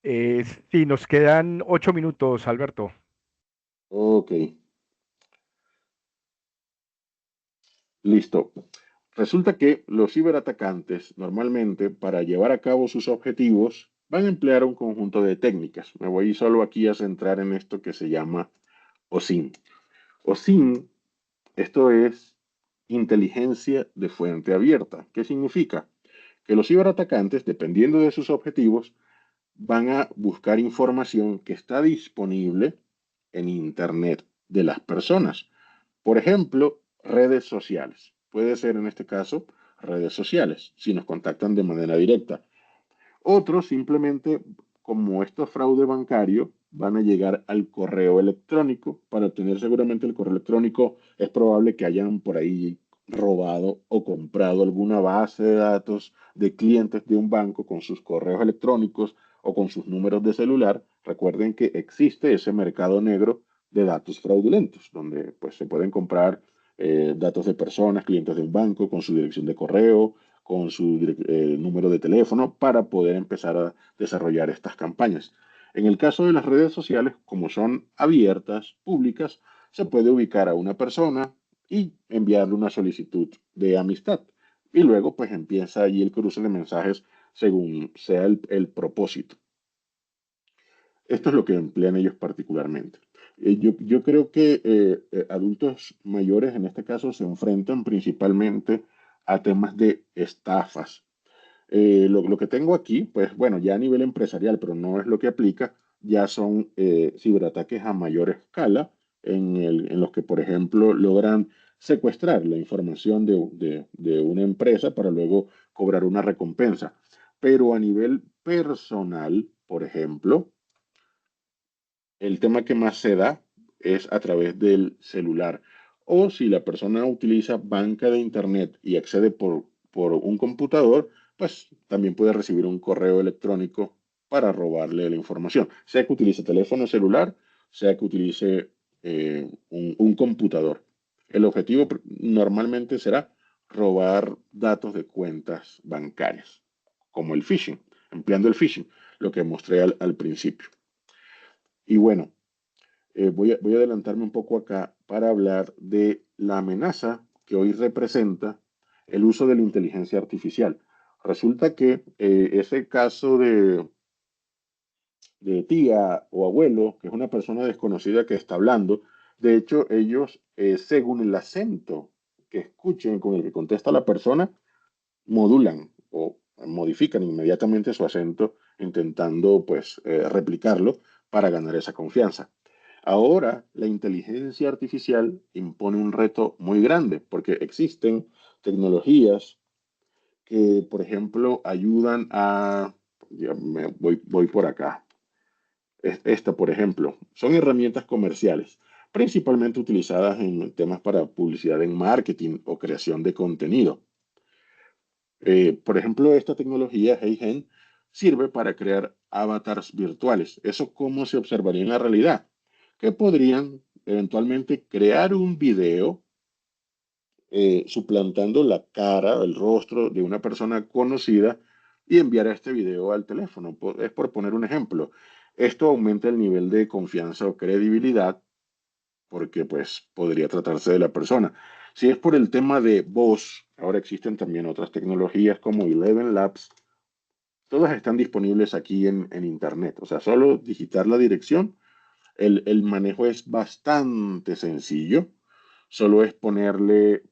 Sí, nos quedan 8 minutos, Alberto. Ok, listo. Resulta que los ciberatacantes normalmente para llevar a cabo sus objetivos van a emplear un conjunto de técnicas. Me voy solo aquí a centrar en esto que se llama OSINT. OSINT, esto es inteligencia de fuente abierta. ¿Qué significa? Que los ciberatacantes, dependiendo de sus objetivos, van a buscar información que está disponible en Internet de las personas. Por ejemplo, redes sociales. Puede ser en este caso redes sociales, si nos contactan de manera directa. Otros simplemente, como esto es fraude bancario, van a llegar al correo electrónico. Para obtener seguramente el correo electrónico, es probable que hayan por ahí robado o comprado alguna base de datos de clientes de un banco con sus correos electrónicos o con sus números de celular. Recuerden que existe ese mercado negro de datos fraudulentos, donde pues se pueden comprar datos de personas, clientes de un banco con su dirección de correo, con su número de teléfono para poder empezar a desarrollar estas campañas. En el caso de las redes sociales, como son abiertas, públicas, se puede ubicar a una persona y enviarle una solicitud de amistad. Y luego pues empieza allí el cruce de mensajes según sea el propósito. Esto es lo que emplean ellos particularmente. Yo creo que adultos mayores en este caso se enfrentan principalmente a temas de estafas. Lo que tengo aquí, pues bueno, ya a nivel empresarial, pero no es lo que aplica, ya son ciberataques a mayor escala en los que, por ejemplo, logran secuestrar la información de una empresa para luego cobrar una recompensa. Pero a nivel personal, por ejemplo, el tema que más se da es a través del celular. O si la persona utiliza banca de internet y accede por un computador, pues también puede recibir un correo electrónico para robarle la información. Sea que utilice teléfono celular, sea que utilice un computador. El objetivo normalmente será robar datos de cuentas bancarias, como el phishing, empleando el phishing, lo que mostré al principio. Y bueno, voy a adelantarme un poco acá para hablar de la amenaza que hoy representa el uso de la inteligencia artificial. Resulta que ese caso de tía o abuelo, que es una persona desconocida que está hablando, de hecho ellos, según el acento que escuchen con el que contesta la persona, modulan o modifican inmediatamente su acento intentando pues replicarlo para ganar esa confianza. Ahora la inteligencia artificial impone un reto muy grande porque existen tecnologías que, por ejemplo, ayudan a, ya voy por acá, esta, por ejemplo, son herramientas comerciales, principalmente utilizadas en temas para publicidad en marketing o creación de contenido. Por ejemplo, esta tecnología Heigen sirve para crear avatars virtuales. ¿Eso cómo se observaría en la realidad? Que podrían eventualmente crear un video suplantando la cara, el rostro de una persona conocida y enviar este video al teléfono. Es por poner un ejemplo. Esto aumenta el nivel de confianza o credibilidad porque pues podría tratarse de la persona. Si es por el tema de voz, ahora existen también otras tecnologías como Eleven Labs. Todas están disponibles aquí en Internet. O sea, solo digitar la dirección. El manejo es bastante sencillo. Solo es ponerle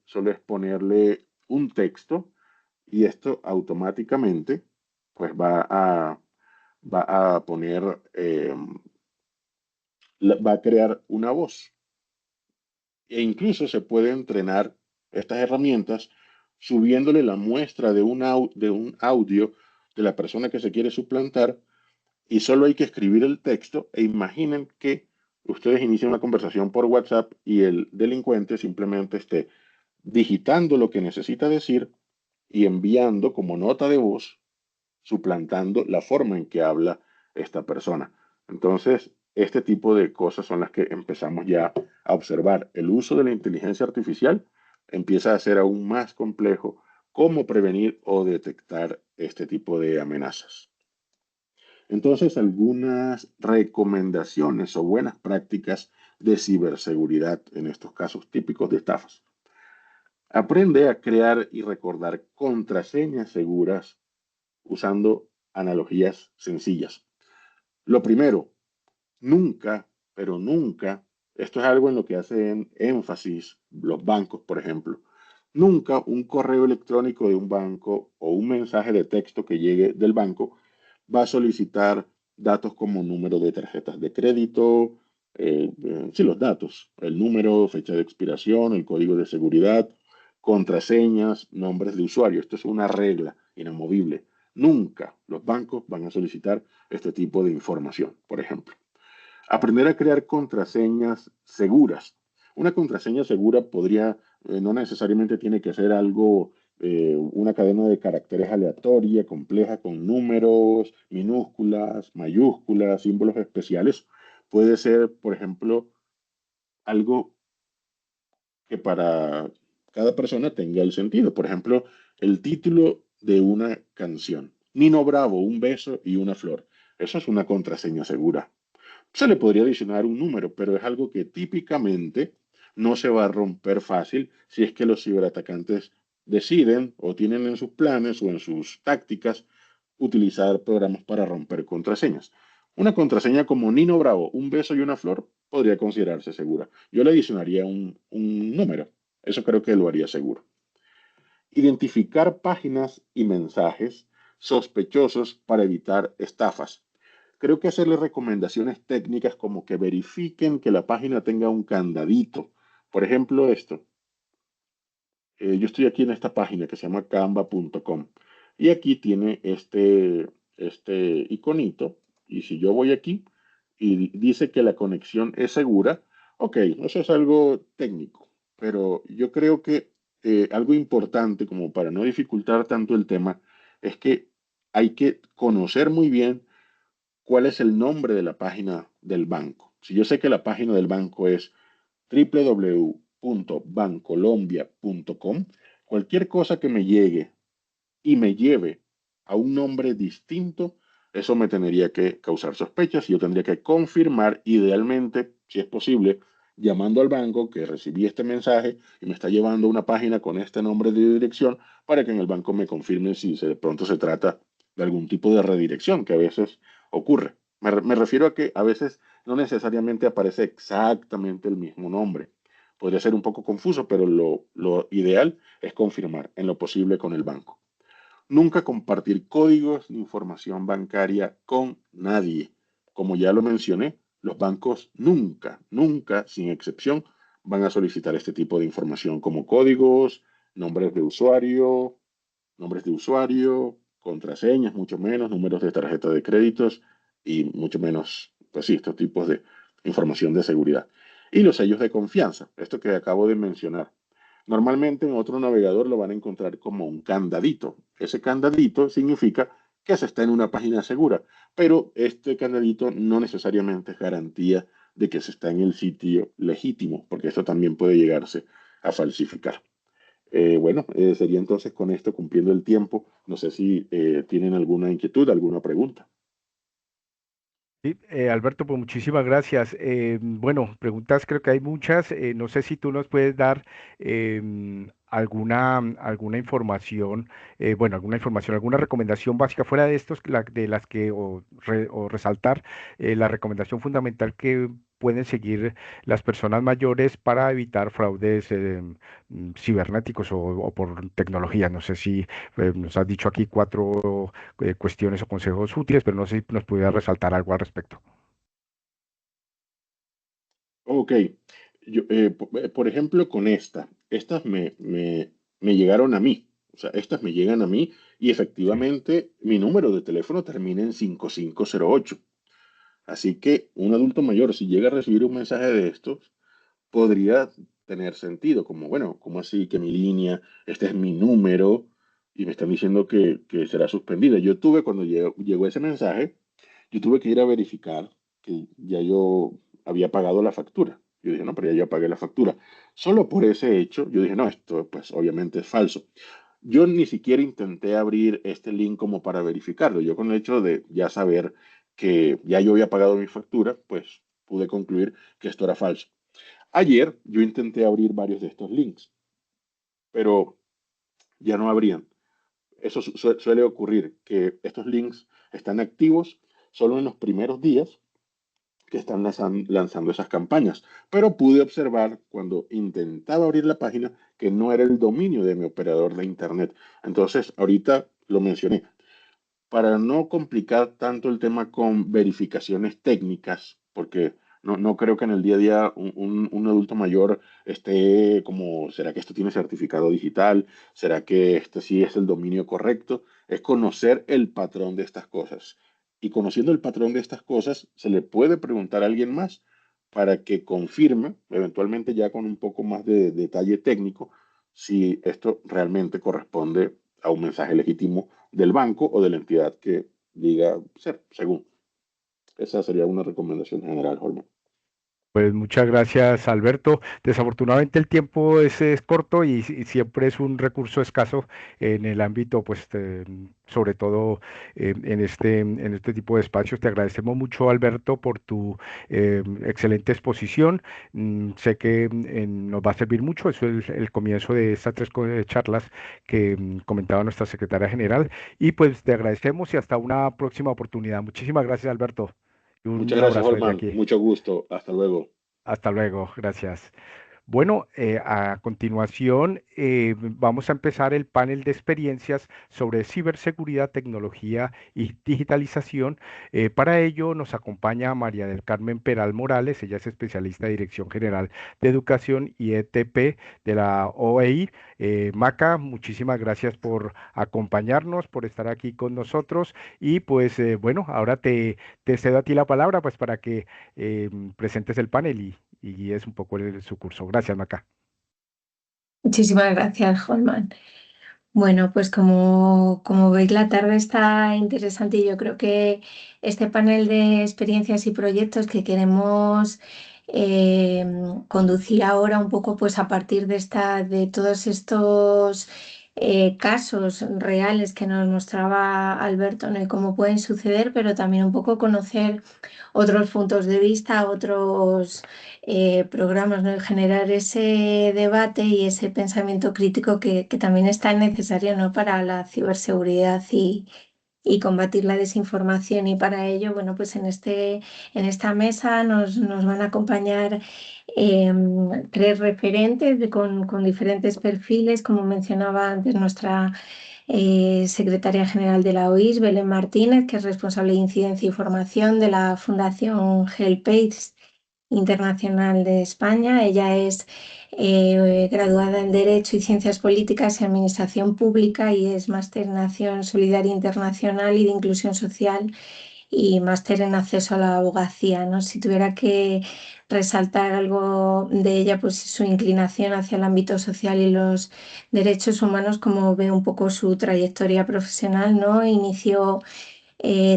un texto y esto automáticamente pues va a poner, va a crear una voz. E incluso se puede entrenar estas herramientas subiéndole la muestra de un audio de la persona que se quiere suplantar y solo hay que escribir el texto e imaginen que ustedes inician una conversación por WhatsApp y el delincuente simplemente esté digitando lo que necesita decir y enviando como nota de voz suplantando la forma en que habla esta persona. Entonces, este tipo de cosas son las que empezamos ya a observar. El uso de la inteligencia artificial empieza a ser aún más complejo cómo prevenir o detectar este tipo de amenazas. Entonces, algunas recomendaciones o buenas prácticas de ciberseguridad en estos casos típicos de estafas. Aprende a crear y recordar contraseñas seguras usando analogías sencillas. Lo primero, nunca, pero nunca, esto es algo en lo que hacen énfasis los bancos, por ejemplo, nunca un correo electrónico de un banco o un mensaje de texto que llegue del banco va a solicitar datos como número de tarjetas de crédito, sí, los datos, el número, fecha de expiración, el código de seguridad, contraseñas, nombres de usuario. Esto es una regla inamovible. Nunca los bancos van a solicitar este tipo de información, por ejemplo. Aprender a crear contraseñas seguras. Una contraseña segura podría, no necesariamente tiene que ser algo, una cadena de caracteres aleatoria, compleja, con números, minúsculas, mayúsculas, símbolos especiales. Puede ser, por ejemplo, algo que para cada persona tenga el sentido. Por ejemplo, el título de una canción. Nino Bravo, un beso y una flor. Eso es una contraseña segura. Se le podría adicionar un número, pero es algo que típicamente no se va a romper fácil si es que los ciberatacantes deciden o tienen en sus planes o en sus tácticas utilizar programas para romper contraseñas. Una contraseña como Nino Bravo, un beso y una flor podría considerarse segura. Yo le adicionaría un número. Eso creo que lo haría seguro. Identificar páginas y mensajes sospechosos para evitar estafas. Creo que hacerle recomendaciones técnicas como que verifiquen que la página tenga un candadito. Por ejemplo, esto. Yo estoy aquí en esta página que se llama canva.com y aquí tiene este iconito. Y si yo voy aquí y dice que la conexión es segura, ok, eso es algo técnico, pero yo creo que algo importante como para no dificultar tanto el tema es que hay que conocer muy bien cuál es el nombre de la página del banco. Si yo sé que la página del banco es www.bancolombia.com, cualquier cosa que me llegue y me lleve a un nombre distinto, eso me tendría que causar sospechas y yo tendría que confirmar, idealmente, si es posible, llamando al banco que recibí este mensaje y me está llevando a una página con este nombre de dirección para que en el banco me confirmen si de pronto se trata de algún tipo de redirección que a veces ocurre. Me refiero a que a veces no necesariamente aparece exactamente el mismo nombre. Podría ser un poco confuso, pero lo ideal es confirmar en lo posible con el banco. Nunca compartir códigos ni información bancaria con nadie. Como ya lo mencioné, los bancos nunca, nunca, sin excepción, van a solicitar este tipo de información como códigos, nombres de usuario, contraseñas, mucho menos, números de tarjeta de créditos y mucho menos, pues sí, estos tipos de información de seguridad. Y los sellos de confianza, esto que acabo de mencionar. Normalmente en otro navegador lo van a encontrar como un candadito. Ese candadito significa que se está en una página segura, pero este candadito no necesariamente es garantía de que se está en el sitio legítimo, porque esto también puede llegarse a falsificar. Bueno, sería entonces con esto cumpliendo el tiempo. No sé si tienen alguna inquietud, alguna pregunta. Sí, Alberto, pues muchísimas gracias. Bueno, preguntas creo que hay muchas. No sé si tú nos puedes dar alguna información, bueno, alguna información, alguna recomendación básica fuera de estos, de las que, o resaltar la recomendación fundamental que pueden seguir las personas mayores para evitar fraudes cibernéticos o por tecnología. No sé si nos has dicho aquí cuatro cuestiones o consejos útiles, pero no sé si nos pudiera resaltar algo al respecto. Ok, por ejemplo, con estas me llegaron a mí. O sea, estas me llegan a mí y Sí. efectivamente mi número de teléfono termina en 5508. Así que un adulto mayor, si llega a recibir un mensaje de estos, podría tener sentido, como, bueno, ¿cómo así que mi línea, este es mi número? y me están diciendo que será suspendida. Yo tuve, cuando llegó ese mensaje, yo tuve que ir a verificar que ya yo había pagado la factura. Yo dije, no, pero ya yo pagué la factura. Solo por ese hecho, yo dije, no, esto pues obviamente es falso. Yo ni siquiera intenté abrir este link como para verificarlo. Yo con el hecho de ya saber que ya yo había pagado mi factura, pues pude concluir que esto era falso. Ayer yo intenté abrir varios de estos links, pero ya no abrían. Eso suele ocurrir, que estos links están activos solo en los primeros días que están lanzando esas campañas. Pero pude observar cuando intentaba abrir la página que no era el dominio de mi operador de Internet. Entonces, ahorita lo mencioné. Para no complicar tanto el tema con verificaciones técnicas, porque no creo que en el día a día un adulto mayor esté como, ¿será que esto tiene certificado digital? ¿Será que este sí es el dominio correcto? Es conocer el patrón de estas cosas. Y conociendo el patrón de estas cosas, se le puede preguntar a alguien más para que confirme, eventualmente ya con un poco más de detalle técnico, si esto realmente corresponde a un mensaje legítimo del banco o de la entidad que diga ser, según. Esa sería una recomendación general, Holman. Pues muchas gracias, Alberto. Desafortunadamente el tiempo es corto y siempre es un recurso escaso en el ámbito, pues, sobre todo en este tipo de espacios. Te agradecemos mucho, Alberto, por tu excelente exposición. Sé que nos va a servir mucho. Eso es el comienzo de estas tres charlas que comentaba nuestra secretaria general. Y pues te agradecemos y hasta una próxima oportunidad. Muchísimas gracias, Alberto. Y Muchas un gracias, abrazo desde Holman. aquí. Mucho gusto. Hasta luego. Hasta luego, gracias. Bueno, a continuación vamos a empezar el panel de experiencias sobre ciberseguridad, tecnología y digitalización. Para ello nos acompaña María del Carmen Peral Morales, ella es especialista de Dirección General de Educación y ETP de la OEI. Maca, muchísimas gracias por acompañarnos, por estar aquí con nosotros y pues bueno, ahora te cedo a ti la palabra pues para que presentes el panel y guíes un poco su curso. Gracias, Maca. Muchísimas gracias, Holman. Bueno, pues como veis, la tarde está interesante y yo creo que este panel de experiencias y proyectos que queremos eh, conducir ahora un poco pues a partir de todos estos casos reales que nos mostraba Alberto, ¿no? Y cómo pueden suceder, pero también un poco conocer otros puntos de vista, otros programas, ¿no? Y generar ese debate y ese pensamiento crítico que también es tan necesario, ¿no? Para la ciberseguridad y combatir la desinformación. Y para ello, bueno, pues en esta mesa nos van a acompañar tres referentes con diferentes perfiles, como mencionaba antes nuestra secretaria general de la OIS, Belén Martínez, que es responsable de incidencia y formación de la Fundación HelpAge Internacional de España. Ella es graduada en Derecho y Ciencias Políticas y Administración Pública y es máster en Acción Solidaria Internacional y de Inclusión Social y máster en Acceso a la Abogacía, ¿no? Si tuviera que resaltar algo de ella, pues su inclinación hacia el ámbito social y los derechos humanos, como ve un poco su trayectoria profesional, ¿no? Inició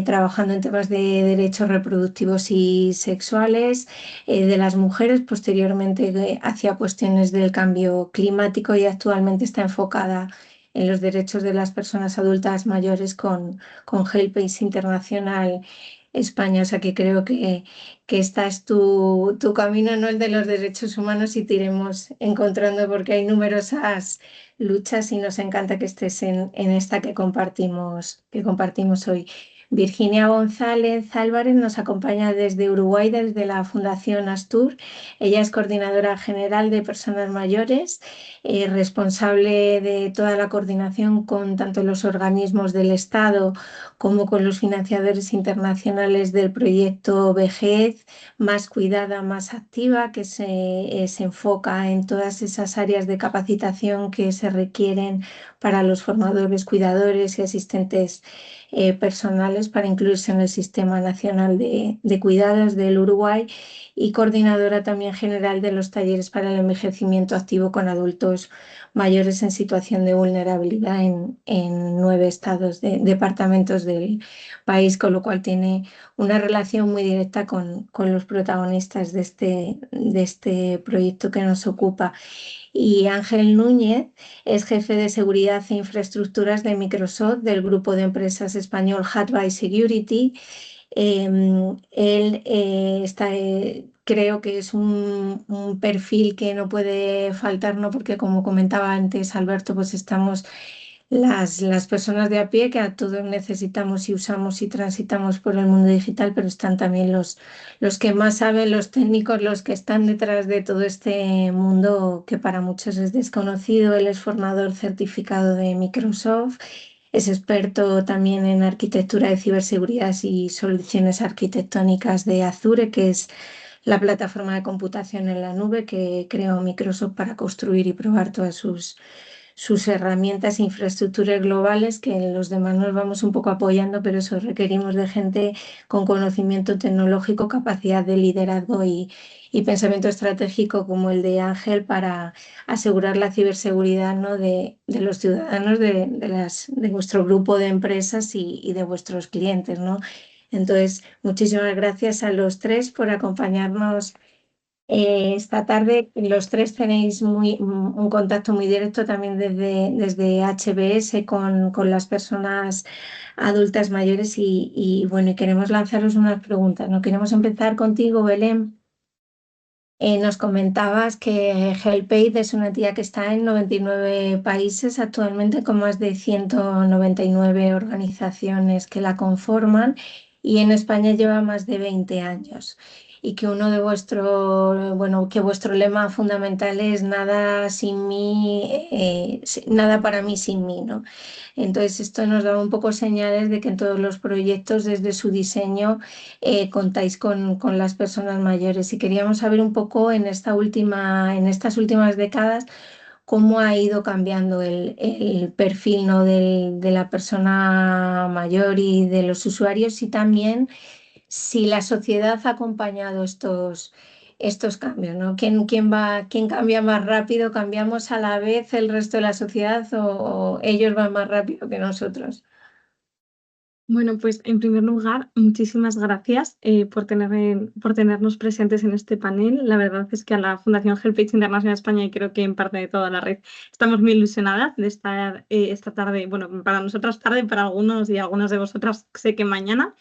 trabajando en temas de derechos reproductivos y sexuales de las mujeres, posteriormente hacia cuestiones del cambio climático y actualmente está enfocada en los derechos de las personas adultas mayores con HelpAge Internacional España. O sea que creo que esta es tu camino, no el de los derechos humanos, y te iremos encontrando porque hay numerosas luchas y nos encanta que estés en esta que compartimos hoy. Virginia González Álvarez nos acompaña desde Uruguay, desde la Fundación Astur. Ella es coordinadora general de personas mayores, responsable de toda la coordinación con tanto los organismos del Estado como con los financiadores internacionales del proyecto Vejez Más Cuidada, Más Activa, que se enfoca en todas esas áreas de capacitación que se requieren para los formadores, cuidadores y asistentes personales para incluirse en el Sistema Nacional de Cuidados del Uruguay y coordinadora también general de los talleres para el envejecimiento activo con adultos mayores en situación de vulnerabilidad en 9 departamentos del país, con lo cual tiene una relación muy directa con los protagonistas de este proyecto que nos ocupa. Y Ángel Núñez es jefe de seguridad e infraestructuras de Microsoft, del grupo de empresas español Hadby Security. Él creo que es un perfil que no puede faltar, ¿no? Porque como comentaba antes Alberto, pues estamos las personas de a pie que a todos necesitamos y usamos y transitamos por el mundo digital, pero están también los que más saben, los técnicos, los que están detrás de todo este mundo que para muchos es desconocido. Él es formador certificado de Microsoft. Es experto también en arquitectura de ciberseguridad y soluciones arquitectónicas de Azure, que es la plataforma de computación en la nube que creó Microsoft para construir y probar todas sus herramientas e infraestructuras globales, que los demás nos vamos un poco apoyando, pero eso requerimos de gente con conocimiento tecnológico, capacidad de liderazgo y pensamiento estratégico como el de Ángel para asegurar la ciberseguridad, ¿no? de los ciudadanos, de vuestro grupo de empresas y de vuestros clientes, ¿no? Entonces, muchísimas gracias a los tres por acompañarnos esta tarde. Los tres tenéis un contacto muy directo también desde HBS con las personas adultas mayores y bueno, y queremos lanzaros unas preguntas. ¿No? Queremos empezar contigo, Belén. Nos comentabas que HelpAid es una entidad que está en 99 países actualmente, con más de 199 organizaciones que la conforman, y en España lleva más de 20 años. Y que que vuestro lema fundamental es nada sin mí, nada para mí sin mí, ¿no? Entonces esto nos da un poco señales de que en todos los proyectos, desde su diseño, contáis con las personas mayores. Y queríamos saber un poco en estas últimas décadas cómo ha ido cambiando el perfil, ¿no? de la persona mayor y de los usuarios, y también si la sociedad ha acompañado estos cambios, ¿no? ¿Quién cambia más rápido? ¿Cambiamos a la vez el resto de la sociedad o ellos van más rápido que nosotros? Bueno, pues en primer lugar, muchísimas gracias por tenernos presentes en este panel. La verdad es que a la Fundación HelpAge International España, y creo que en parte de toda la red, estamos muy ilusionadas de estar esta tarde, bueno, para nosotras tarde, para algunos y algunas de vosotras sé que mañana.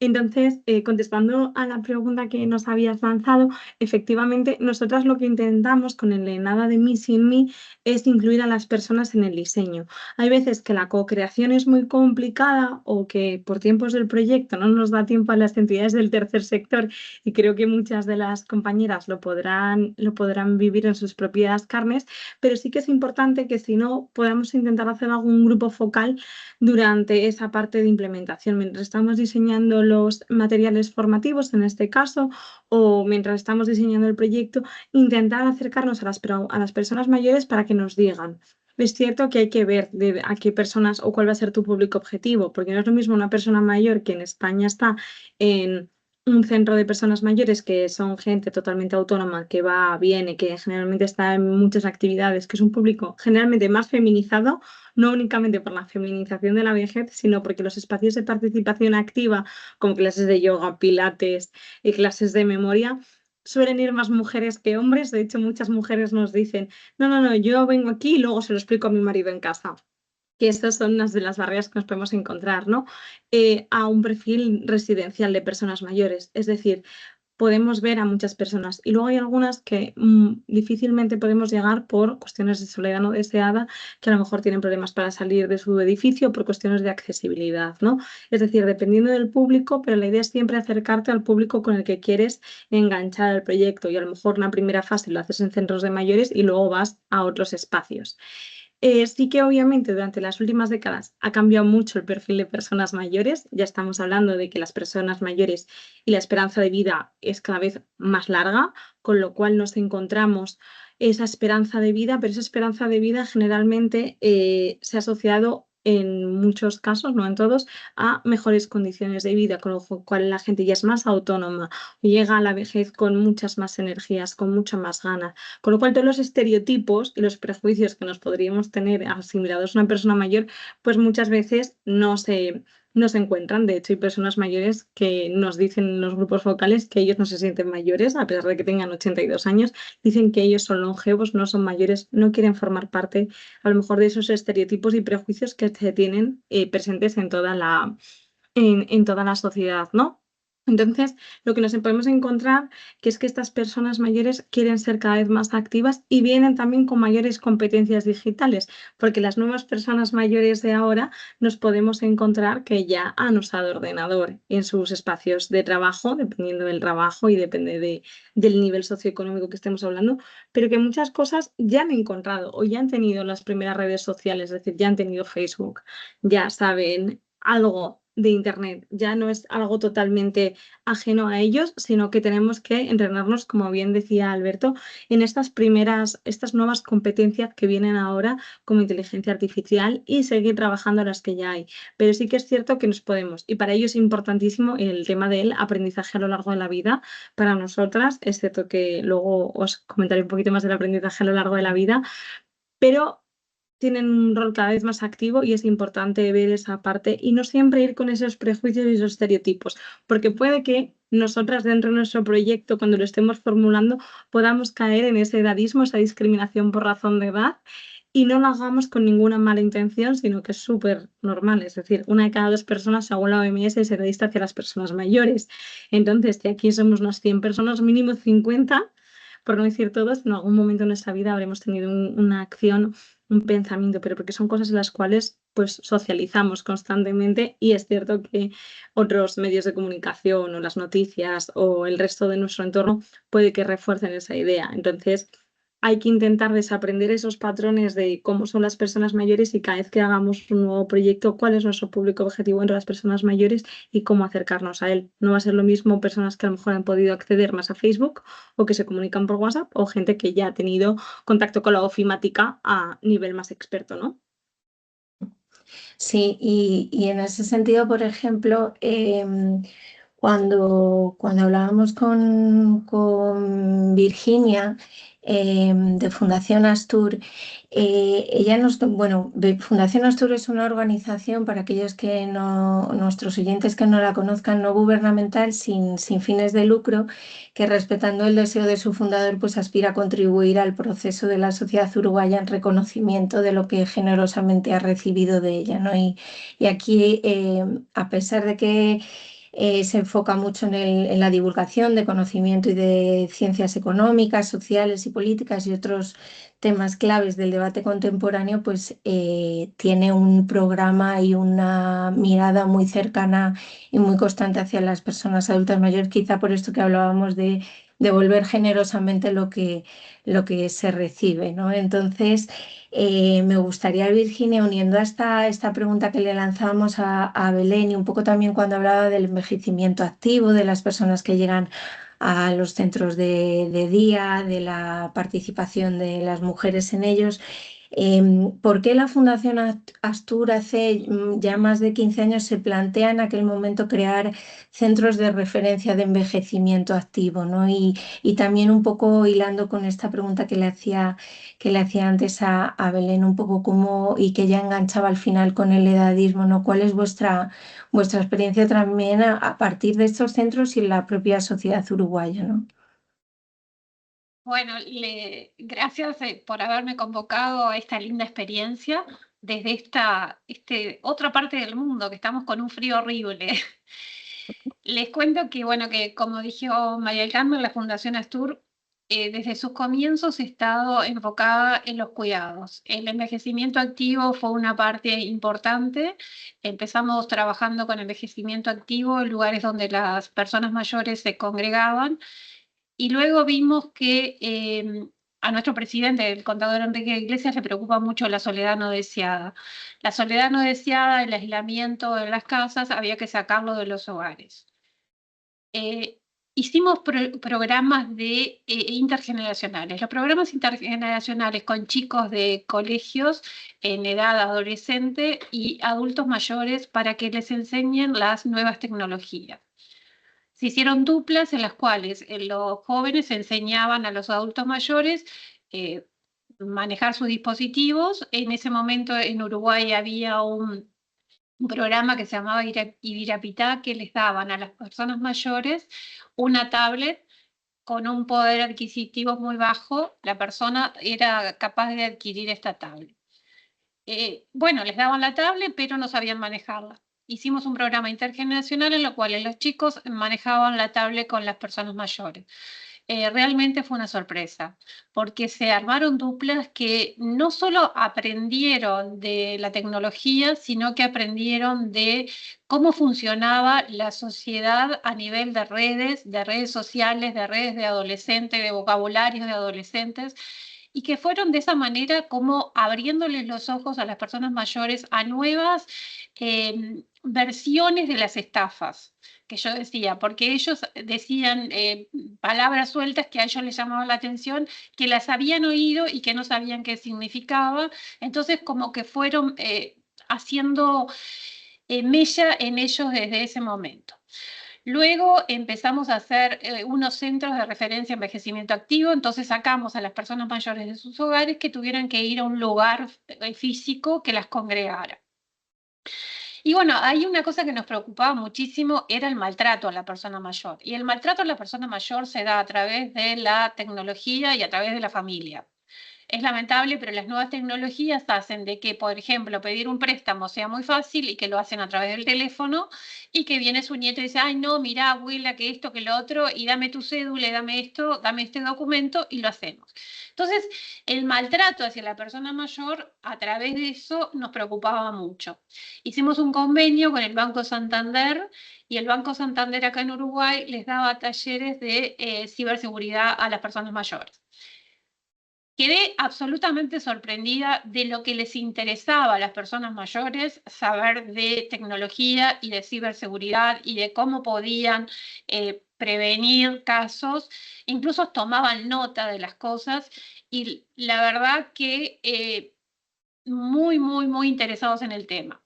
Entonces, contestando a la pregunta que nos habías lanzado, efectivamente, nosotras lo que intentamos con el de Nada de mí sin mí es incluir a las personas en el diseño. Hay veces que la co-creación es muy complicada o que por tiempos del proyecto no nos da tiempo a las entidades del tercer sector, y creo que muchas de las compañeras lo podrán vivir en sus propias carnes, pero sí que es importante que si no, podamos intentar hacer algún grupo focal durante esa parte de implementación, mientras estamos diseñando los materiales formativos en este caso, o mientras estamos diseñando el proyecto, intentar acercarnos a las personas mayores para que nos digan. Es cierto que hay que ver a qué personas o cuál va a ser tu público objetivo, porque no es lo mismo una persona mayor que en España está en un centro de personas mayores, que son gente totalmente autónoma, que va, viene, que generalmente está en muchas actividades, que es un público generalmente más feminizado, no únicamente por la feminización de la vejez, sino porque los espacios de participación activa, como clases de yoga, pilates y clases de memoria, suelen ir más mujeres que hombres. De hecho, muchas mujeres nos dicen, no, yo vengo aquí y luego se lo explico a mi marido en casa. Que estas son unas de las barreras que nos podemos encontrar, ¿no? A un perfil residencial de personas mayores. Es decir, podemos ver a muchas personas, y luego hay algunas que difícilmente podemos llegar por cuestiones de soledad no deseada, que a lo mejor tienen problemas para salir de su edificio por cuestiones de accesibilidad, ¿no? Es decir, dependiendo del público, pero la idea es siempre acercarte al público con el que quieres enganchar el proyecto, y a lo mejor una primera fase lo haces en centros de mayores y luego vas a otros espacios. Sí que obviamente durante las últimas décadas ha cambiado mucho el perfil de personas mayores. Ya estamos hablando de que las personas mayores y la esperanza de vida es cada vez más larga, con lo cual nos encontramos esa esperanza de vida, pero esa esperanza de vida generalmente se ha asociado en muchos casos, no en todos, a mejores condiciones de vida, con lo cual la gente ya es más autónoma, llega a la vejez con muchas más energías, con mucho más ganas, con lo cual todos los estereotipos y los prejuicios que nos podríamos tener asimilados a una persona mayor, pues muchas veces no se encuentran. De hecho, hay personas mayores que nos dicen en los grupos focales que ellos no se sienten mayores, a pesar de que tengan 82 años, dicen que ellos son longevos, no son mayores, no quieren formar parte a lo mejor de esos estereotipos y prejuicios que se tienen presentes en toda la sociedad, ¿no? Entonces, lo que nos podemos encontrar que es que estas personas mayores quieren ser cada vez más activas y vienen también con mayores competencias digitales, porque las nuevas personas mayores de ahora nos podemos encontrar que ya han usado ordenador en sus espacios de trabajo, dependiendo del trabajo y depende del nivel socioeconómico que estemos hablando, pero que muchas cosas ya han encontrado o ya han tenido las primeras redes sociales, es decir, ya han tenido Facebook, ya saben algo de Internet, ya no es algo totalmente ajeno a ellos, sino que tenemos que entrenarnos, como bien decía Alberto, en estas nuevas competencias que vienen ahora como inteligencia artificial y seguir trabajando las que ya hay. Pero sí que es cierto que nos podemos, y para ello es importantísimo el tema del aprendizaje a lo largo de la vida. Para nosotras, es cierto que luego os comentaré un poquito más del aprendizaje a lo largo de la vida, pero tienen un rol cada vez más activo y es importante ver esa parte y no siempre ir con esos prejuicios y esos estereotipos, porque puede que nosotras dentro de nuestro proyecto, cuando lo estemos formulando, podamos caer en ese edadismo, esa discriminación por razón de edad, y no lo hagamos con ninguna mala intención, sino que es súper normal. Es decir, 1 de cada 2 personas, según la OMS, es edadista hacia las personas mayores. Entonces, si aquí somos unas 100 personas, mínimo 50, por no decir todos, en algún momento en nuestra vida habremos tenido una acción, un pensamiento, pero porque son cosas en las cuales pues socializamos constantemente y es cierto que otros medios de comunicación o las noticias o el resto de nuestro entorno puede que refuercen esa idea. Entonces hay que intentar desaprender esos patrones de cómo son las personas mayores y cada vez que hagamos un nuevo proyecto, cuál es nuestro público objetivo entre las personas mayores y cómo acercarnos a él. No va a ser lo mismo personas que a lo mejor han podido acceder más a Facebook o que se comunican por WhatsApp o gente que ya ha tenido contacto con la ofimática a nivel más experto, ¿no? Sí, y en ese sentido, por ejemplo, cuando hablábamos con Virginia de Fundación Astur, Fundación Astur es una organización, para aquellos nuestros oyentes que no la conozcan, no gubernamental, sin fines de lucro, que respetando el deseo de su fundador, pues aspira a contribuir al proceso de la sociedad uruguaya en reconocimiento de lo que generosamente ha recibido de ella, ¿no? Y aquí, a pesar de que se enfoca mucho en la divulgación de conocimiento y de ciencias económicas, sociales y políticas y otros temas claves del debate contemporáneo, pues tiene un programa y una mirada muy cercana y muy constante hacia las personas adultas mayores, quizá por esto que hablábamos de devolver generosamente lo que se recibe, ¿no? Entonces, me gustaría, Virginia, uniendo a esta pregunta que le lanzábamos a Belén y un poco también cuando hablaba del envejecimiento activo, de las personas que llegan a los centros de día, de la participación de las mujeres en ellos. ¿Por qué la Fundación Astur hace ya más de 15 años se plantea en aquel momento crear centros de referencia de envejecimiento activo, ¿no? Y también un poco hilando con esta pregunta que le hacía antes a Belén, un poco cómo y que ya enganchaba al final con el edadismo, ¿no? ¿Cuál es vuestra experiencia también a partir de estos centros y en la propia sociedad uruguaya, ¿no? Bueno, gracias por haberme convocado a esta linda experiencia desde esta otra parte del mundo, que estamos con un frío horrible. Les cuento que, bueno, que como dijo María del Carmen, la Fundación Astur, desde sus comienzos ha estado enfocada en los cuidados. El envejecimiento activo fue una parte importante. Empezamos trabajando con envejecimiento activo en lugares donde las personas mayores se congregaban. Y luego vimos que a nuestro presidente, el contador Enrique Iglesias, le preocupa mucho la soledad no deseada. La soledad no deseada, el aislamiento en las casas, había que sacarlo de los hogares. hicimos programas intergeneracionales. Los programas intergeneracionales con chicos de colegios en edad adolescente y adultos mayores para que les enseñen las nuevas tecnologías. Se hicieron duplas en las cuales los jóvenes enseñaban a los adultos mayores manejar sus dispositivos. En ese momento en Uruguay había un programa que se llamaba Ibirapitá, que les daban a las personas mayores una tablet con un poder adquisitivo muy bajo. La persona era capaz de adquirir esta tablet. Bueno, les daban la tablet, pero no sabían manejarla. Hicimos un programa intergeneracional en el cual los chicos manejaban la tablet con las personas mayores. Realmente fue una sorpresa, porque se armaron duplas que no solo aprendieron de la tecnología, sino que aprendieron de cómo funcionaba la sociedad a nivel de redes sociales, de redes de adolescentes, de vocabularios de adolescentes, y que fueron de esa manera como abriéndoles los ojos a las personas mayores a nuevas versiones de las estafas que yo decía, porque ellos decían palabras sueltas que a ellos les llamaban la atención, que las habían oído y que no sabían qué significaba. Entonces como que fueron haciendo mella en ellos desde ese momento. Luego empezamos a hacer unos centros de referencia a envejecimiento activo, entonces sacamos a las personas mayores de sus hogares que tuvieran que ir a un lugar físico que las congregara. Y bueno, hay una cosa que nos preocupaba muchísimo, era el maltrato a la persona mayor. Y el maltrato a la persona mayor se da a través de la tecnología y a través de la familia. Es lamentable, pero las nuevas tecnologías hacen de que, por ejemplo, pedir un préstamo sea muy fácil y que lo hacen a través del teléfono y que viene su nieto y dice, ay, no, mira, abuela, que esto, que lo otro, y dame tu cédula, dame esto, dame este documento y lo hacemos. Entonces, el maltrato hacia la persona mayor, a través de eso, nos preocupaba mucho. Hicimos un convenio con el Banco Santander y el Banco Santander acá en Uruguay les daba talleres de ciberseguridad a las personas mayores. Quedé absolutamente sorprendida de lo que les interesaba a las personas mayores saber de tecnología y de ciberseguridad y de cómo podían prevenir casos. Incluso tomaban nota de las cosas y la verdad que muy, muy, muy interesados en el tema.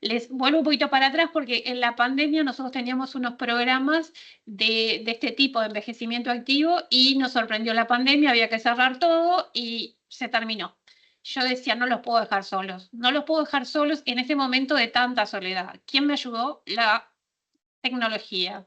Les vuelvo un poquito para atrás porque en la pandemia nosotros teníamos unos programas de este tipo de envejecimiento activo y nos sorprendió la pandemia, había que cerrar todo y se terminó. Yo decía, no los puedo dejar solos, no los puedo dejar solos en este momento de tanta soledad. ¿Quién me ayudó? La tecnología.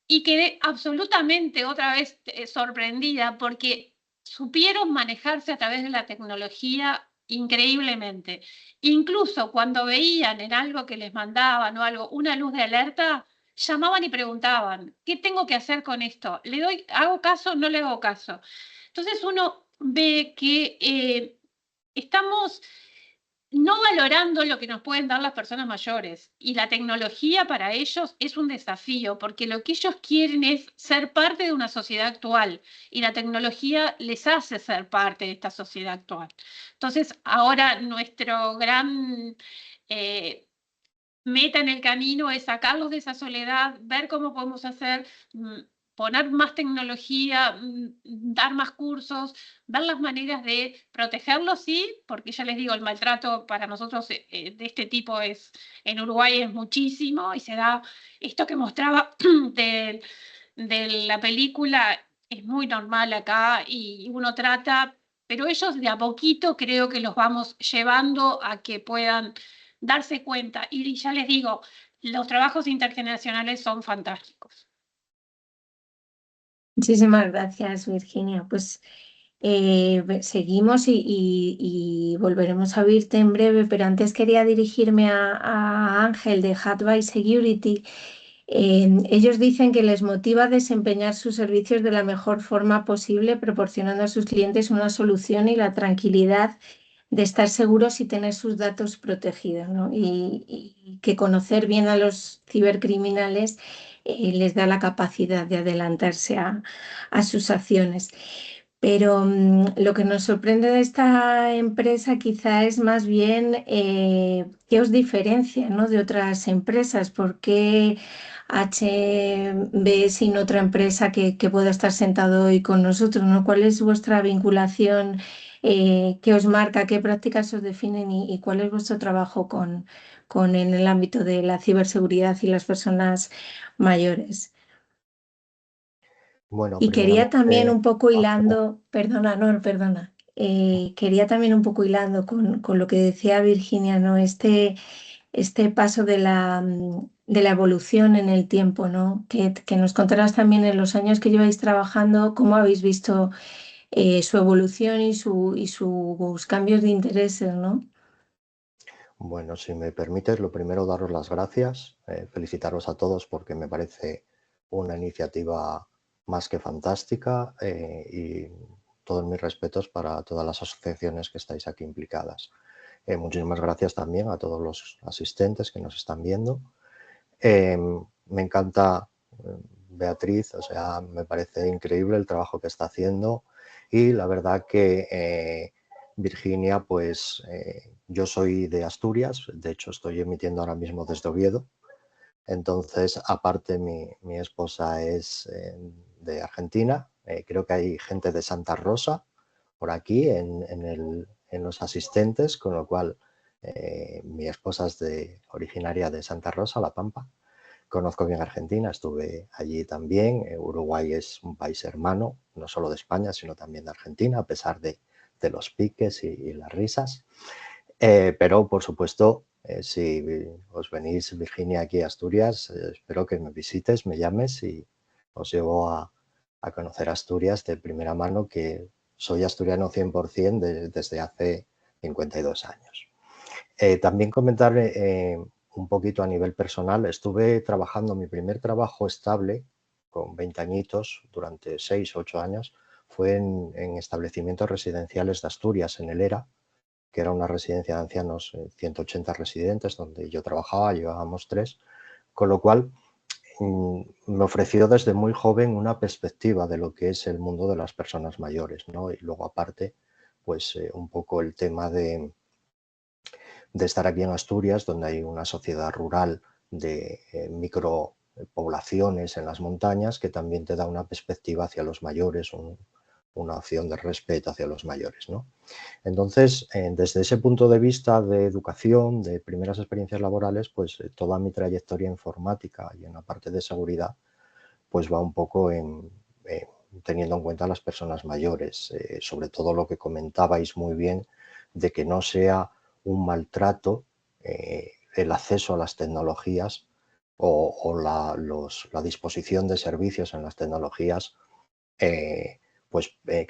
Y quedé absolutamente otra vez sorprendida porque supieron manejarse a través de la tecnología increíblemente. Incluso cuando veían en algo que les mandaban o algo, una luz de alerta, llamaban y preguntaban, ¿qué tengo que hacer con esto? ¿Le doy, hago caso? ¿No le hago caso? Entonces uno ve que estamos no valorando lo que nos pueden dar las personas mayores. Y la tecnología para ellos es un desafío, porque lo que ellos quieren es ser parte de una sociedad actual, y la tecnología les hace ser parte de esta sociedad actual. Entonces, ahora nuestro gran meta en el camino es sacarlos de esa soledad, ver cómo podemos hacer, poner más tecnología, dar más cursos, ver las maneras de protegerlos, sí, porque ya les digo, el maltrato para nosotros de este tipo en Uruguay es muchísimo, y se da esto que mostraba de la película, es muy normal acá, y uno trata, pero ellos de a poquito creo que los vamos llevando a que puedan darse cuenta. Y ya les digo, los trabajos intergeneracionales son fantásticos. Muchísimas gracias, Virginia. Pues seguimos y volveremos a oírte en breve, pero antes quería dirigirme a Ángel de Hadby Security. Ellos dicen que les motiva a desempeñar sus servicios de la mejor forma posible, proporcionando a sus clientes una solución y la tranquilidad de estar seguros y tener sus datos protegidos, ¿no? Y que conocer bien a los cibercriminales les da la capacidad de adelantarse a sus acciones. Pero lo que nos sorprende de esta empresa quizá es más bien qué os diferencia, ¿no?, de otras empresas, porque HB sin otra empresa que pueda estar sentado hoy con nosotros, ¿no? ¿Cuál es vuestra vinculación? ¿Qué os marca? ¿Qué prácticas os definen? Y cuál es vuestro trabajo en el ámbito de la ciberseguridad y las personas mayores? Bueno, Y quería también primeramente, un poco hilando, perdona, no, perdona, quería también un poco hilando con lo que decía Virginia, ¿no? Este paso de la evolución en el tiempo, ¿no? Que nos contarás también en los años que lleváis trabajando, cómo habéis visto su evolución y sus cambios de intereses, ¿no? bueno, si me permites, lo primero daros las gracias, felicitaros a todos porque me parece una iniciativa más que fantástica y todos mis respetos para todas las asociaciones que estáis aquí implicadas. Muchísimas gracias también a todos los asistentes que nos están viendo. Me encanta Beatriz, o sea, me parece increíble el trabajo que está haciendo y la verdad que Virginia, pues yo soy de Asturias, de hecho estoy emitiendo ahora mismo desde Oviedo, entonces aparte mi esposa es de Argentina, creo que hay gente de Santa Rosa por aquí en los asistentes, con lo cual mi esposa es originaria de Santa Rosa, La Pampa. Conozco bien Argentina, estuve allí también. Uruguay es un país hermano, no solo de España, sino también de Argentina, a pesar de los piques y las risas. Pero, por supuesto, si os venís, Virginia, aquí a Asturias, espero que me visites, me llames y os llevo a conocer Asturias de primera mano, que soy asturiano 100% desde hace 52 años. También comentar un poquito a nivel personal. Estuve trabajando, mi primer trabajo estable, con 20 añitos, durante 6 o 8 años, fue en establecimientos residenciales de Asturias, en el ERA, que era una residencia de ancianos, 180 residentes, donde yo trabajaba, llevábamos 3, con lo cual me ofreció desde muy joven una perspectiva de lo que es el mundo de las personas mayores, ¿no? Y luego aparte, pues un poco el tema de estar aquí en Asturias, donde hay una sociedad rural de micropoblaciones en las montañas, que también te da una perspectiva hacia los mayores, una opción de respeto hacia los mayores, ¿no? Entonces, desde ese punto de vista de educación, de primeras experiencias laborales, pues toda mi trayectoria informática y en la parte de seguridad, pues va un poco teniendo en cuenta a las personas mayores, sobre todo lo que comentabais muy bien, de que no sea un maltrato el acceso a las tecnologías o la disposición de servicios en las tecnologías, que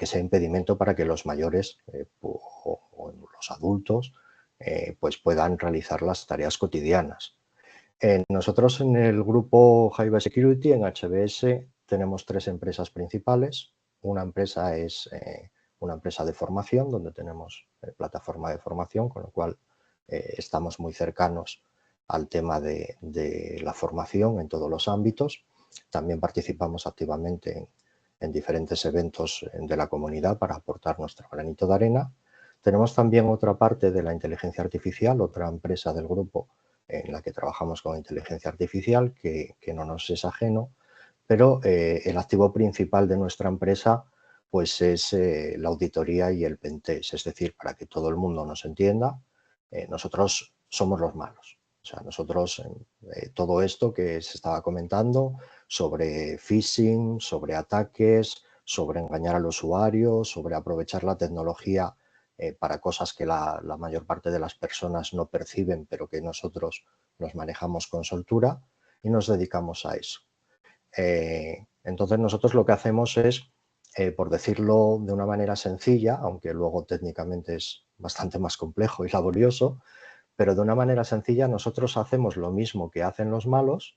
sea impedimento para que los mayores o los adultos pues puedan realizar las tareas cotidianas. Nosotros en el grupo Hive Security, en HBS, tenemos 3 empresas principales. Una empresa es una empresa de formación, donde tenemos plataforma de formación, con lo cual estamos muy cercanos al tema de la formación en todos los ámbitos. También participamos activamente en diferentes eventos de la comunidad para aportar nuestro granito de arena. Tenemos también otra parte de la inteligencia artificial, otra empresa del grupo en la que trabajamos con inteligencia artificial, que no nos es ajeno, pero el activo principal de nuestra empresa pues es la auditoría y el pentest, es decir, para que todo el mundo nos entienda, nosotros somos los malos. O sea, nosotros, todo esto que se estaba comentando sobre phishing, sobre ataques, sobre engañar al usuario, sobre aprovechar la tecnología para cosas que la mayor parte de las personas no perciben, pero que nosotros nos manejamos con soltura y nos dedicamos a eso. Entonces nosotros lo que hacemos es, por decirlo de una manera sencilla, aunque luego técnicamente es bastante más complejo y laborioso, pero de una manera sencilla nosotros hacemos lo mismo que hacen los malos,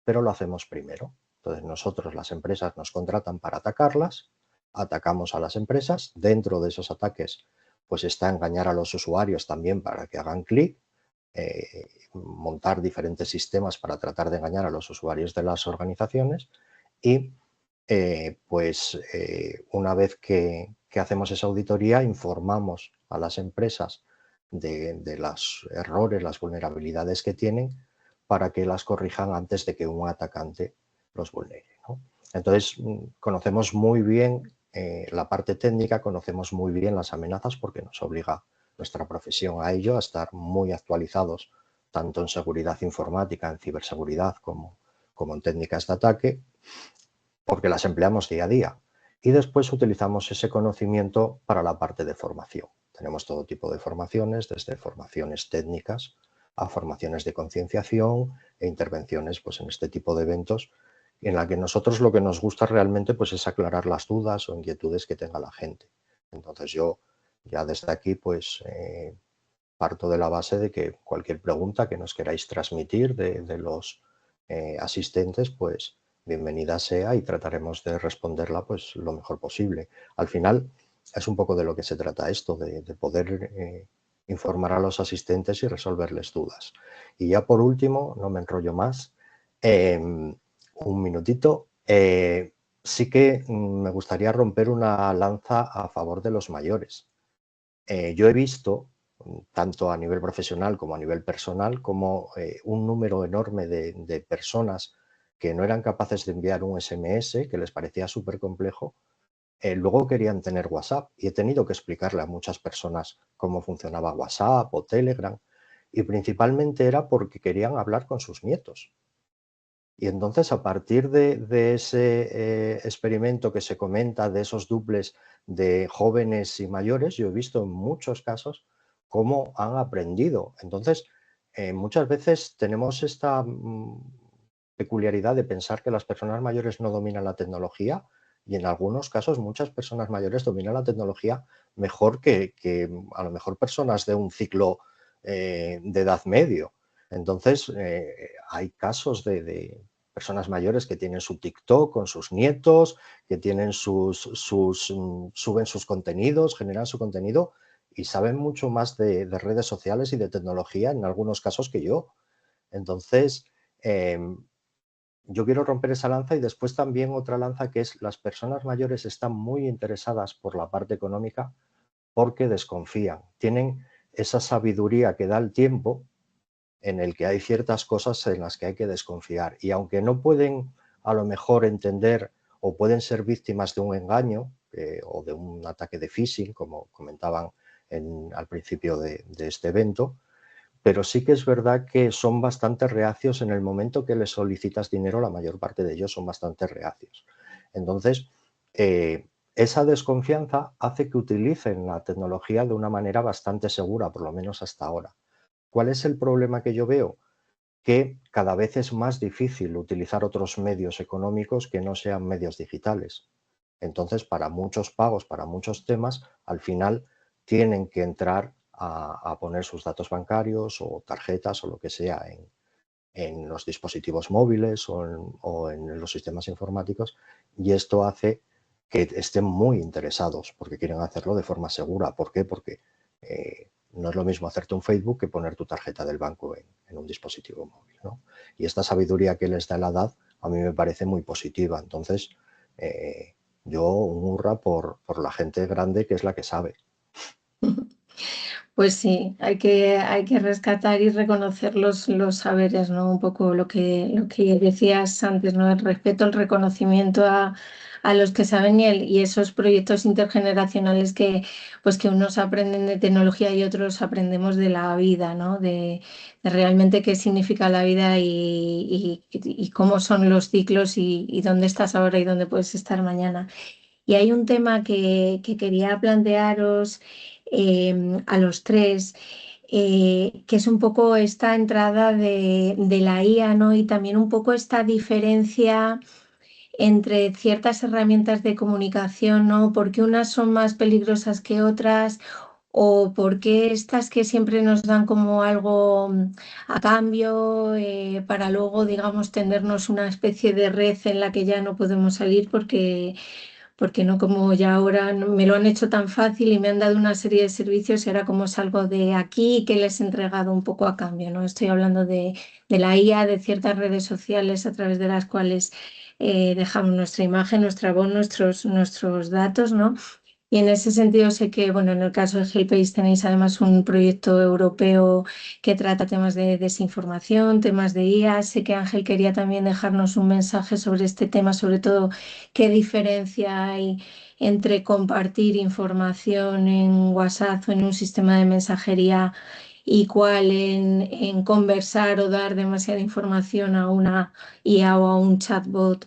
pero lo hacemos primero. Entonces nosotros, las empresas, nos contratan para atacarlas, atacamos a las empresas, dentro de esos ataques pues está engañar a los usuarios también para que hagan clic, montar diferentes sistemas para tratar de engañar a los usuarios de las organizaciones y una vez que hacemos esa auditoría informamos a las empresas de los errores, las vulnerabilidades que tienen para que las corrijan antes de que un atacante los vulnere, ¿no? Entonces, conocemos muy bien la parte técnica, conocemos muy bien las amenazas porque nos obliga nuestra profesión a ello, a estar muy actualizados tanto en seguridad informática, en ciberseguridad, como en técnicas de ataque, porque las empleamos día a día. Y después utilizamos ese conocimiento para la parte de formación. Tenemos todo tipo de formaciones, desde formaciones técnicas a formaciones de concienciación e intervenciones pues, en este tipo de eventos, en la que nosotros lo que nos gusta realmente pues, es aclarar las dudas o inquietudes que tenga la gente. Entonces yo ya desde aquí pues parto de la base de que cualquier pregunta que nos queráis transmitir de los asistentes, pues bienvenida sea y trataremos de responderla pues lo mejor posible. Al final es un poco de lo que se trata esto, de poder informar a los asistentes y resolverles dudas. Y ya por último, no me enrollo más, un minutito, sí que me gustaría romper una lanza a favor de los mayores. Yo he visto, tanto a nivel profesional como a nivel personal, como un número enorme de personas que no eran capaces de enviar un SMS, que les parecía súper complejo, luego querían tener WhatsApp y he tenido que explicarle a muchas personas cómo funcionaba WhatsApp o Telegram y principalmente era porque querían hablar con sus nietos. Y entonces a partir de ese experimento que se comenta, de esos duples de jóvenes y mayores, yo he visto en muchos casos cómo han aprendido. Entonces, muchas veces tenemos esta peculiaridad de pensar que las personas mayores no dominan la tecnología y en algunos casos muchas personas mayores dominan la tecnología mejor que a lo mejor personas de un ciclo de edad medio. Entonces, hay casos de personas mayores que tienen su TikTok con sus nietos, que tienen suben sus contenidos, generan su contenido y saben mucho más de redes sociales y de tecnología en algunos casos que yo. Entonces, yo quiero romper esa lanza y después también otra lanza que es las personas mayores están muy interesadas por la parte económica porque desconfían. Tienen esa sabiduría que da el tiempo en el que hay ciertas cosas en las que hay que desconfiar. Y aunque no pueden a lo mejor entender o pueden ser víctimas de un engaño o de un ataque de phishing, como comentaban al principio de este evento, pero sí que es verdad que son bastante reacios en el momento que les solicitas dinero, la mayor parte de ellos son bastante reacios. Entonces, esa desconfianza hace que utilicen la tecnología de una manera bastante segura, por lo menos hasta ahora. ¿Cuál es el problema que yo veo? Que cada vez es más difícil utilizar otros medios económicos que no sean medios digitales. Entonces, para muchos pagos, para muchos temas, al final tienen que entrar a poner sus datos bancarios o tarjetas o lo que sea en los dispositivos móviles o en los sistemas informáticos y esto hace que estén muy interesados porque quieren hacerlo de forma segura. ¿Por qué? Porque no es lo mismo hacerte un Facebook que poner tu tarjeta del banco en un dispositivo móvil, ¿no? Y esta sabiduría que les da la edad a mí me parece muy positiva. Entonces, yo un hurra por la gente grande que es la que sabe. Pues sí, hay que rescatar y reconocer los saberes, ¿no? Un poco lo que decías antes, ¿no? El respeto, el reconocimiento a los que saben y esos proyectos intergeneracionales que unos aprenden de tecnología y otros aprendemos de la vida, ¿no? De realmente qué significa la vida y cómo son los ciclos y dónde estás ahora y dónde puedes estar mañana. Y hay un tema que quería plantearos a los tres, que es un poco esta entrada de la IA, ¿no? Y también un poco esta diferencia entre ciertas herramientas de comunicación, ¿no? ¿Por qué unas son más peligrosas que otras? ¿O por qué estas que siempre nos dan como algo a cambio para luego, digamos, tenernos una especie de red en la que ya no podemos salir porque no como ya ahora me lo han hecho tan fácil y me han dado una serie de servicios y ahora como salgo de aquí que les he entregado un poco a cambio, ¿no? Estoy hablando de la IA, de ciertas redes sociales a través de las cuales dejamos nuestra imagen, nuestra voz, nuestros datos, ¿no? Y en ese sentido sé que, bueno, en el caso de Helpage tenéis además un proyecto europeo que trata temas de desinformación, temas de IA. Sé que Ángel quería también dejarnos un mensaje sobre este tema, sobre todo qué diferencia hay entre compartir información en WhatsApp o en un sistema de mensajería y cuál en conversar o dar demasiada información a una IA o a un chatbot.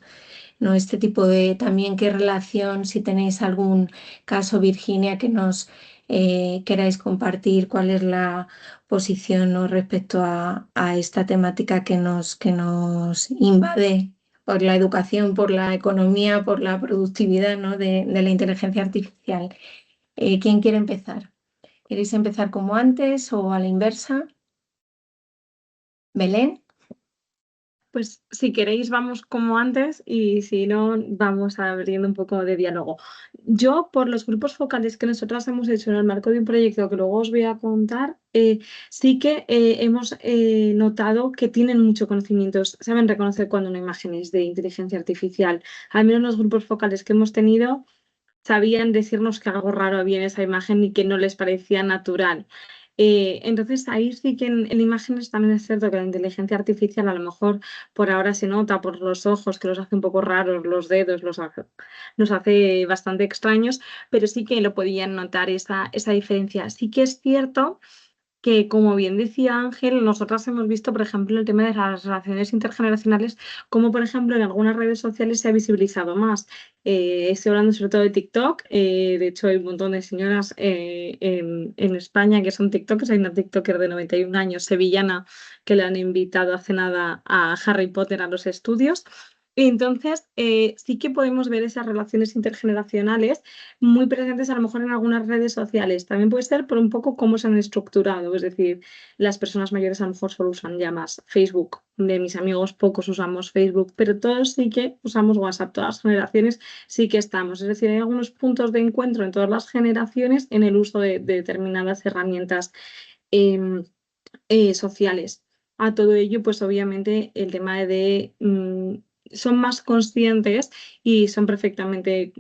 ¿No? Este tipo de también qué relación, si tenéis algún caso, Virginia, que nos queráis compartir, cuál es la posición, ¿no? respecto a esta temática que nos invade por la educación, por la economía, por la productividad, ¿no? de la inteligencia artificial. ¿Quién quiere empezar? ¿Queréis empezar como antes o a la inversa? ¿Belén? Pues si queréis vamos como antes y si no vamos abriendo un poco de diálogo. Yo por los grupos focales que nosotras hemos hecho en el marco de un proyecto que luego os voy a contar, sí que hemos notado que tienen mucho conocimiento, saben reconocer cuando una imagen es de inteligencia artificial. Al menos los grupos focales que hemos tenido sabían decirnos que algo raro había en esa imagen y que no les parecía natural. Entonces ahí sí que en imágenes también es cierto que la inteligencia artificial a lo mejor por ahora se nota por los ojos que los hace un poco raros, los dedos los hace bastante extraños, pero sí que lo podían notar esa diferencia. Sí que es cierto que, como bien decía Ángel, nosotras hemos visto, por ejemplo, el tema de las relaciones intergeneracionales, como por ejemplo en algunas redes sociales se ha visibilizado más. Estoy hablando sobre todo de TikTok. De hecho, hay un montón de señoras en España que son TikTokers. Hay una TikToker de 91 años, sevillana, que le han invitado hace nada a Harry Potter a los estudios. Entonces, sí que podemos ver esas relaciones intergeneracionales muy presentes a lo mejor en algunas redes sociales. También puede ser por un poco cómo se han estructurado, es decir, las personas mayores a lo mejor solo usan ya más Facebook. De mis amigos pocos usamos Facebook, pero todos sí que usamos WhatsApp, todas las generaciones sí que estamos. Es decir, hay algunos puntos de encuentro en todas las generaciones en el uso de determinadas herramientas sociales. A todo ello, pues obviamente el tema de son más conscientes y son perfectamente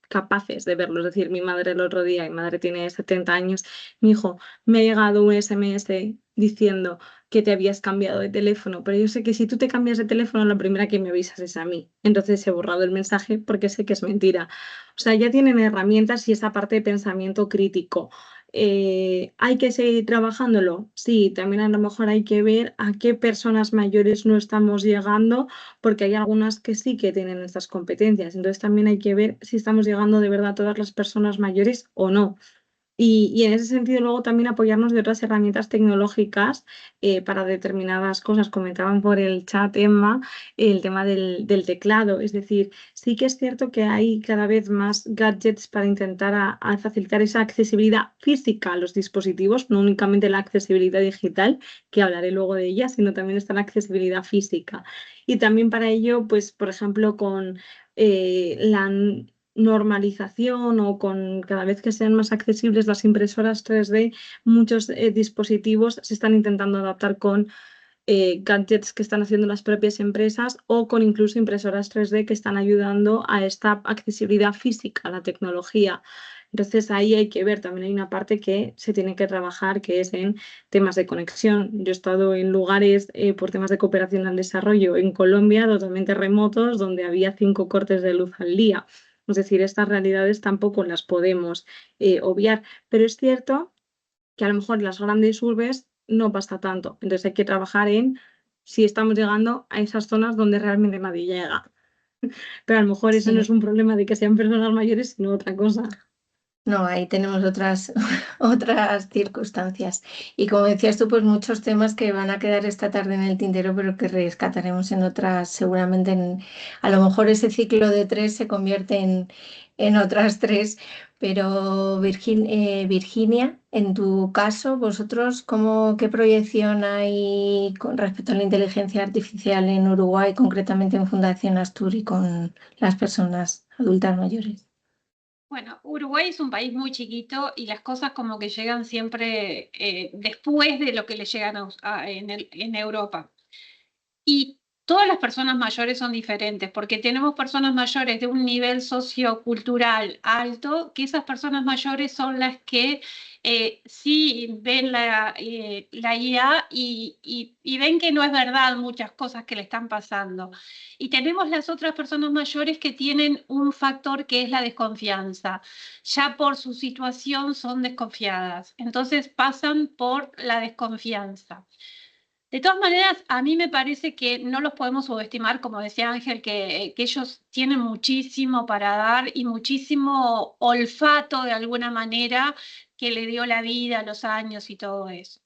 capaces de verlo. Es decir, mi madre el otro día, mi madre tiene 70 años, mi hijo, me ha llegado un SMS diciendo que te habías cambiado de teléfono, pero yo sé que si tú te cambias de teléfono, la primera que me avisas es a mí. Entonces he borrado el mensaje porque sé que es mentira. O sea, ya tienen herramientas y esa parte de pensamiento crítico. ¿Hay que seguir trabajándolo? Sí, también a lo mejor hay que ver a qué personas mayores no estamos llegando, porque hay algunas que sí que tienen estas competencias. Entonces también hay que ver si estamos llegando de verdad a todas las personas mayores o no. Y en ese sentido, luego también apoyarnos de otras herramientas tecnológicas para determinadas cosas. Comentaban por el chat, Emma, el tema del teclado. Es decir, sí que es cierto que hay cada vez más gadgets para intentar a facilitar esa accesibilidad física a los dispositivos, no únicamente la accesibilidad digital, que hablaré luego de ella, sino también está la accesibilidad física. Y también para ello, pues, por ejemplo, con la normalización o con cada vez que sean más accesibles las impresoras 3D, muchos dispositivos se están intentando adaptar con gadgets que están haciendo las propias empresas o con incluso impresoras 3D que están ayudando a esta accesibilidad física a la tecnología. Entonces ahí hay que ver, también hay una parte que se tiene que trabajar, que es en temas de conexión. Yo he estado en lugares por temas de cooperación al desarrollo en Colombia, totalmente remotos, donde había 5 cortes de luz al día. Es decir, estas realidades tampoco las podemos obviar, pero es cierto que a lo mejor en las grandes urbes no pasa tanto. Entonces hay que trabajar en si estamos llegando a esas zonas donde realmente nadie llega. Pero a lo mejor eso no es Sí. un problema de que sean personas mayores, sino otra cosa. No, ahí tenemos otras, otras circunstancias. Y como decías tú, pues muchos temas que van a quedar esta tarde en el tintero, pero que rescataremos en otras, seguramente a lo mejor ese ciclo de 3 se convierte en otras 3. Pero Virginia, en tu caso, vosotros, ¿qué proyección hay con respecto a la inteligencia artificial en Uruguay, concretamente en Fundación Asturi, con las personas adultas mayores? Bueno, Uruguay es un país muy chiquito y las cosas como que llegan siempre después de lo que le llegan en Europa. Y todas las personas mayores son diferentes, porque tenemos personas mayores de un nivel sociocultural alto, que esas personas mayores son las que sí ven la IA y ven que no es verdad muchas cosas que le están pasando. Y tenemos las otras personas mayores que tienen un factor que es la desconfianza. Ya por su situación son desconfiadas, entonces pasan por la desconfianza. De todas maneras, a mí me parece que no los podemos subestimar, como decía Ángel, que ellos tienen muchísimo para dar y muchísimo olfato de alguna manera que le dio la vida, los años y todo eso.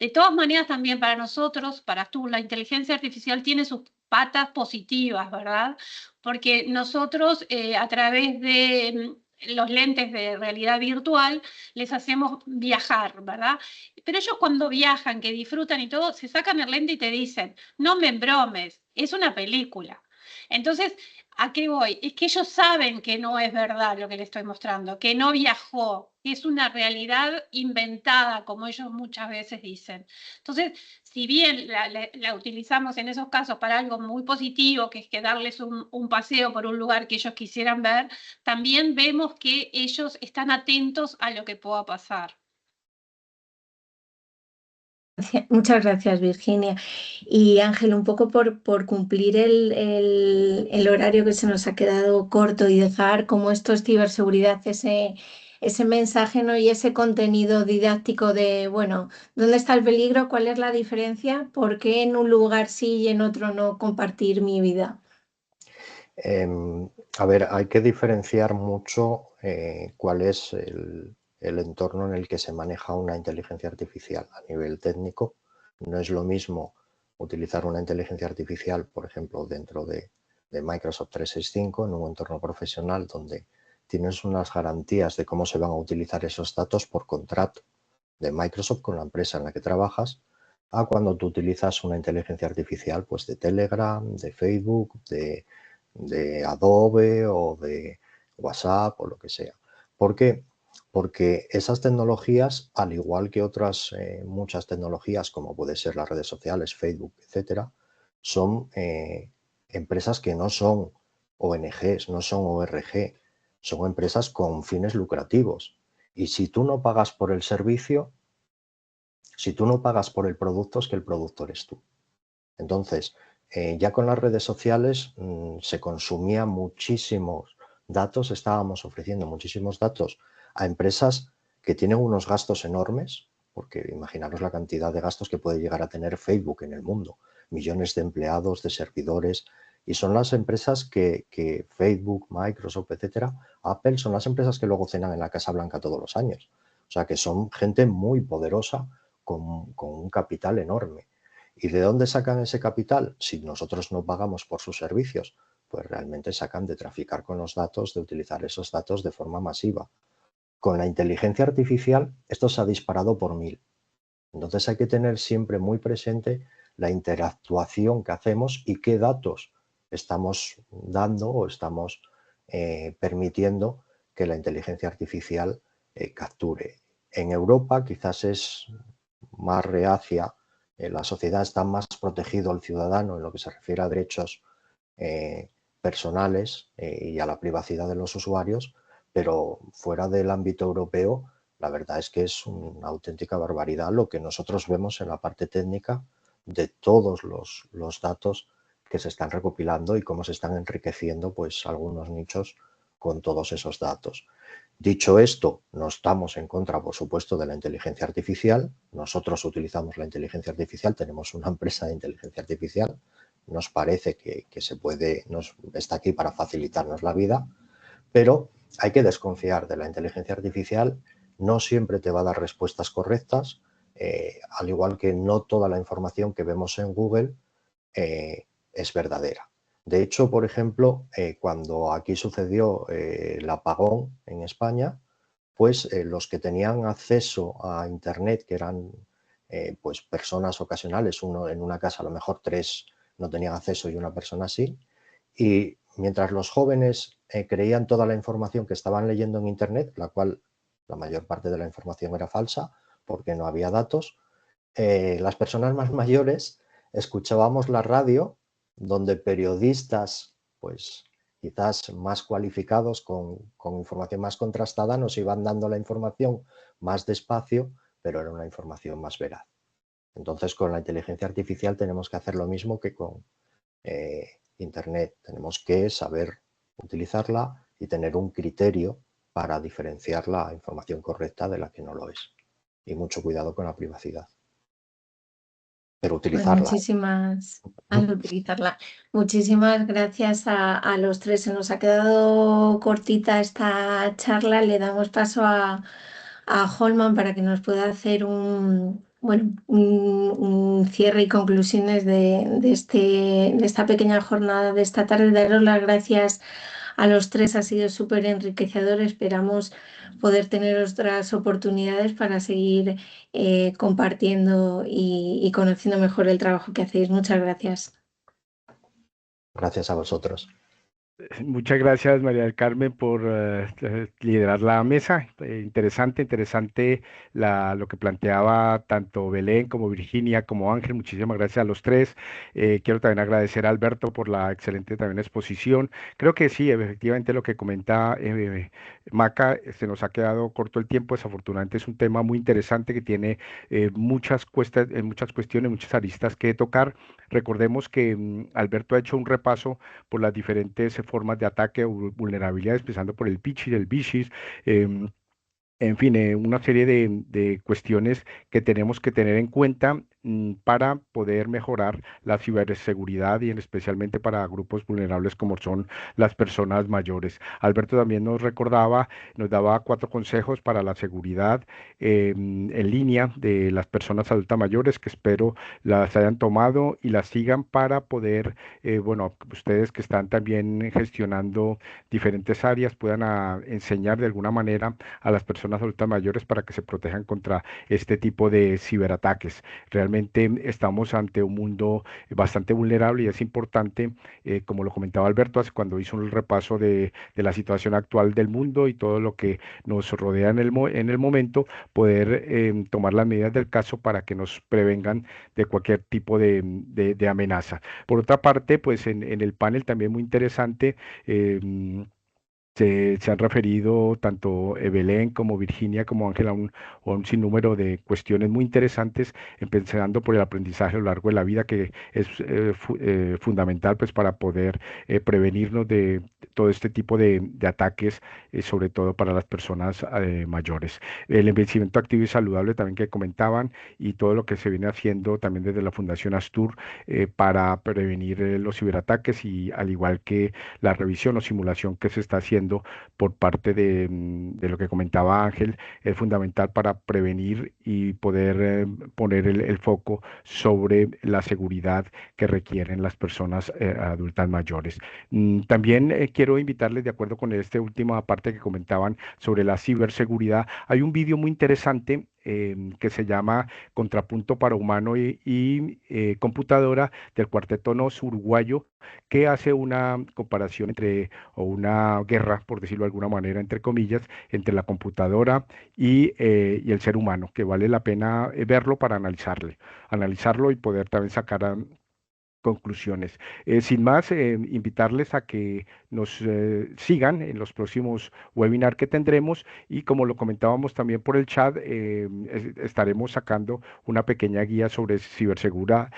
De todas maneras, también para nosotros, para tú, la inteligencia artificial tiene sus patas positivas, ¿verdad? Porque nosotros a través de los lentes de realidad virtual les hacemos viajar, ¿verdad? Pero ellos cuando viajan, que disfrutan y todo, se sacan el lente y te dicen, no me embromes, es una película. Entonces, ¿a qué voy? Es que ellos saben que no es verdad lo que les estoy mostrando, que no viajó, que es una realidad inventada, como ellos muchas veces dicen. Entonces, si bien la utilizamos en esos casos para algo muy positivo, que es que darles un paseo por un lugar que ellos quisieran ver, también vemos que ellos están atentos a lo que pueda pasar. Muchas gracias, Virginia. Y Ángel, un poco por cumplir el horario que se nos ha quedado corto y dejar como esto es ciberseguridad, ese mensaje, ¿no? Y ese contenido didáctico de, bueno, ¿dónde está el peligro? ¿Cuál es la diferencia? ¿Por qué en un lugar sí y en otro no compartir mi vida? A ver, hay que diferenciar mucho cuál es el entorno en el que se maneja una inteligencia artificial a nivel técnico. No es lo mismo utilizar una inteligencia artificial, por ejemplo, dentro de Microsoft 365, en un entorno profesional donde tienes unas garantías de cómo se van a utilizar esos datos por contrato de Microsoft con la empresa en la que trabajas, a cuando tú utilizas una inteligencia artificial pues de Telegram, de Facebook, de Adobe o de WhatsApp o lo que sea. ¿Por qué? Porque esas tecnologías, al igual que otras muchas tecnologías, como puede ser las redes sociales, Facebook, etcétera, son empresas que no son ONGs, no son ORG, son empresas con fines lucrativos. Y si tú no pagas por el servicio, si tú no pagas por el producto, es que el producto eres tú. Entonces, ya con las redes sociales se consumía muchísimos datos, estábamos ofreciendo muchísimos datos a empresas que tienen unos gastos enormes, porque imaginaros la cantidad de gastos que puede llegar a tener Facebook en el mundo, millones de empleados, de servidores, y son las empresas que Facebook, Microsoft, etcétera, Apple, son las empresas que luego cenan en la Casa Blanca todos los años. O sea, que son gente muy poderosa con un capital enorme. ¿Y de dónde sacan ese capital? Si nosotros no pagamos por sus servicios, pues realmente sacan de traficar con los datos, de utilizar esos datos de forma masiva. Con la inteligencia artificial esto se ha disparado por 1000. Entonces hay que tener siempre muy presente la interactuación que hacemos y qué datos estamos dando o estamos permitiendo que la inteligencia artificial capture. En Europa quizás es más reacia, la sociedad está más protegido al ciudadano en lo que se refiere a derechos personales y a la privacidad de los usuarios, pero fuera del ámbito europeo la verdad es que es una auténtica barbaridad lo que nosotros vemos en la parte técnica de todos los datos que se están recopilando y cómo se están enriqueciendo pues algunos nichos con todos esos datos. Dicho esto, no estamos en contra, por supuesto, de la inteligencia artificial. Nosotros utilizamos la inteligencia artificial, tenemos una empresa de inteligencia artificial. Nos parece que está aquí para facilitarnos la vida, pero hay que desconfiar de la inteligencia artificial. No siempre te va a dar respuestas correctas, al igual que no toda la información que vemos en Google es verdadera. De hecho, por ejemplo, cuando aquí sucedió el apagón en España, pues los que tenían acceso a Internet, que eran pues personas ocasionales, uno en una casa, a lo mejor 3 no tenían acceso y una persona sí, y mientras los jóvenes creían toda la información que estaban leyendo en Internet, la cual la mayor parte de la información era falsa porque no había datos, las personas más mayores escuchábamos la radio donde periodistas, pues quizás más cualificados, con información más contrastada, nos iban dando la información más despacio, pero era una información más veraz. Entonces, con la inteligencia artificial tenemos que hacer lo mismo que con Internet. Tenemos que saber utilizarla y tener un criterio para diferenciar la información correcta de la que no lo es. Y mucho cuidado con la privacidad. Pero Pues utilizarla. al utilizarla. Muchísimas gracias a los tres. Se nos ha quedado cortita esta charla. Le damos paso a Holman para que nos pueda hacer un cierre y conclusiones de esta pequeña jornada de esta tarde. Daros las gracias a los tres, ha sido súper enriquecedor. Esperamos poder tener otras oportunidades para seguir compartiendo y conociendo mejor el trabajo que hacéis. Muchas gracias. Gracias a vosotros. Muchas gracias, María del Carmen, por liderar la mesa. Interesante lo que planteaba tanto Belén como Virginia como Ángel. Muchísimas gracias a los tres. Quiero también agradecer a Alberto por la excelente también exposición. Creo que sí, efectivamente lo que comenta Maca, se nos ha quedado corto el tiempo. Desafortunadamente es un tema muy interesante que tiene muchas cuestiones, muchas aristas que tocar. Recordemos que Alberto ha hecho un repaso por las diferentes formas de ataque o vulnerabilidades, empezando por el pitch y el vishis. En fin, una serie de cuestiones que tenemos que tener en cuenta para poder mejorar la ciberseguridad y especialmente para grupos vulnerables como son las personas mayores. Alberto también nos daba 4 consejos para la seguridad en línea de las personas adultas mayores, que espero las hayan tomado y las sigan para poder, ustedes que están también gestionando diferentes áreas puedan enseñar de alguna manera a las personas adultas mayores para que se protejan contra este tipo de ciberataques. Realmente estamos ante un mundo bastante vulnerable y es importante, como lo comentaba Alberto cuando hizo el repaso de la situación actual del mundo y todo lo que nos rodea en el momento, poder tomar las medidas del caso para que nos prevengan de cualquier tipo de amenaza. Por otra parte, pues en el panel también muy interesante, se han referido tanto Belén como Virginia como Ángela a un sinnúmero de cuestiones muy interesantes, empezando por el aprendizaje a lo largo de la vida, que es fundamental pues, para poder prevenirnos de todo este tipo de ataques, sobre todo para las personas mayores. El envejecimiento activo y saludable también que comentaban y todo lo que se viene haciendo también desde la Fundación Astur para prevenir los ciberataques y al igual que la revisión o simulación que se está haciendo por parte de lo que comentaba Ángel, es fundamental para prevenir y poder poner el foco sobre la seguridad que requieren las personas adultas mayores. También quiero invitarles, de acuerdo con esta última parte que comentaban sobre la ciberseguridad, hay un vídeo muy interesante que se llama Contrapunto para Humano y Computadora del Cuarteto Nos uruguayo, que hace una comparación o una guerra, por decirlo de alguna manera, entre comillas, entre la computadora y el ser humano, que vale la pena verlo para analizarlo y poder también sacar conclusiones. Sin más, invitarles a que nos sigan en los próximos webinars que tendremos y como lo comentábamos también por el chat, estaremos sacando una pequeña guía sobre ciberseguridad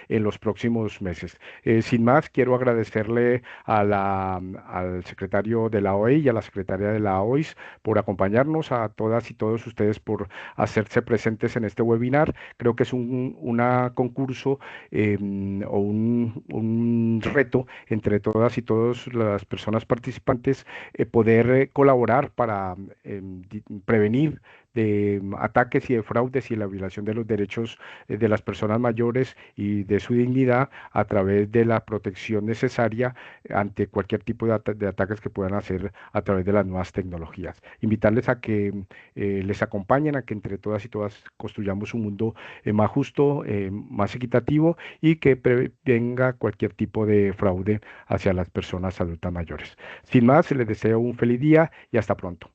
en los próximos meses. Sin más, quiero agradecerle al secretario de la OEI y a la secretaria de la OIS por acompañarnos, a todas y todos ustedes por hacerse presentes en este webinar. Creo que es un concurso o un reto entre todas y todas las personas participantes, poder colaborar para prevenir de ataques y de fraudes y la violación de los derechos de las personas mayores y de su dignidad a través de la protección necesaria ante cualquier tipo de ataques que puedan hacer a través de las nuevas tecnologías. Invitarles a que les acompañen, a que entre todas y todas construyamos un mundo más justo, más equitativo y que prevenga cualquier tipo de fraude hacia las personas adultas mayores. Sin más, les deseo un feliz día y hasta pronto.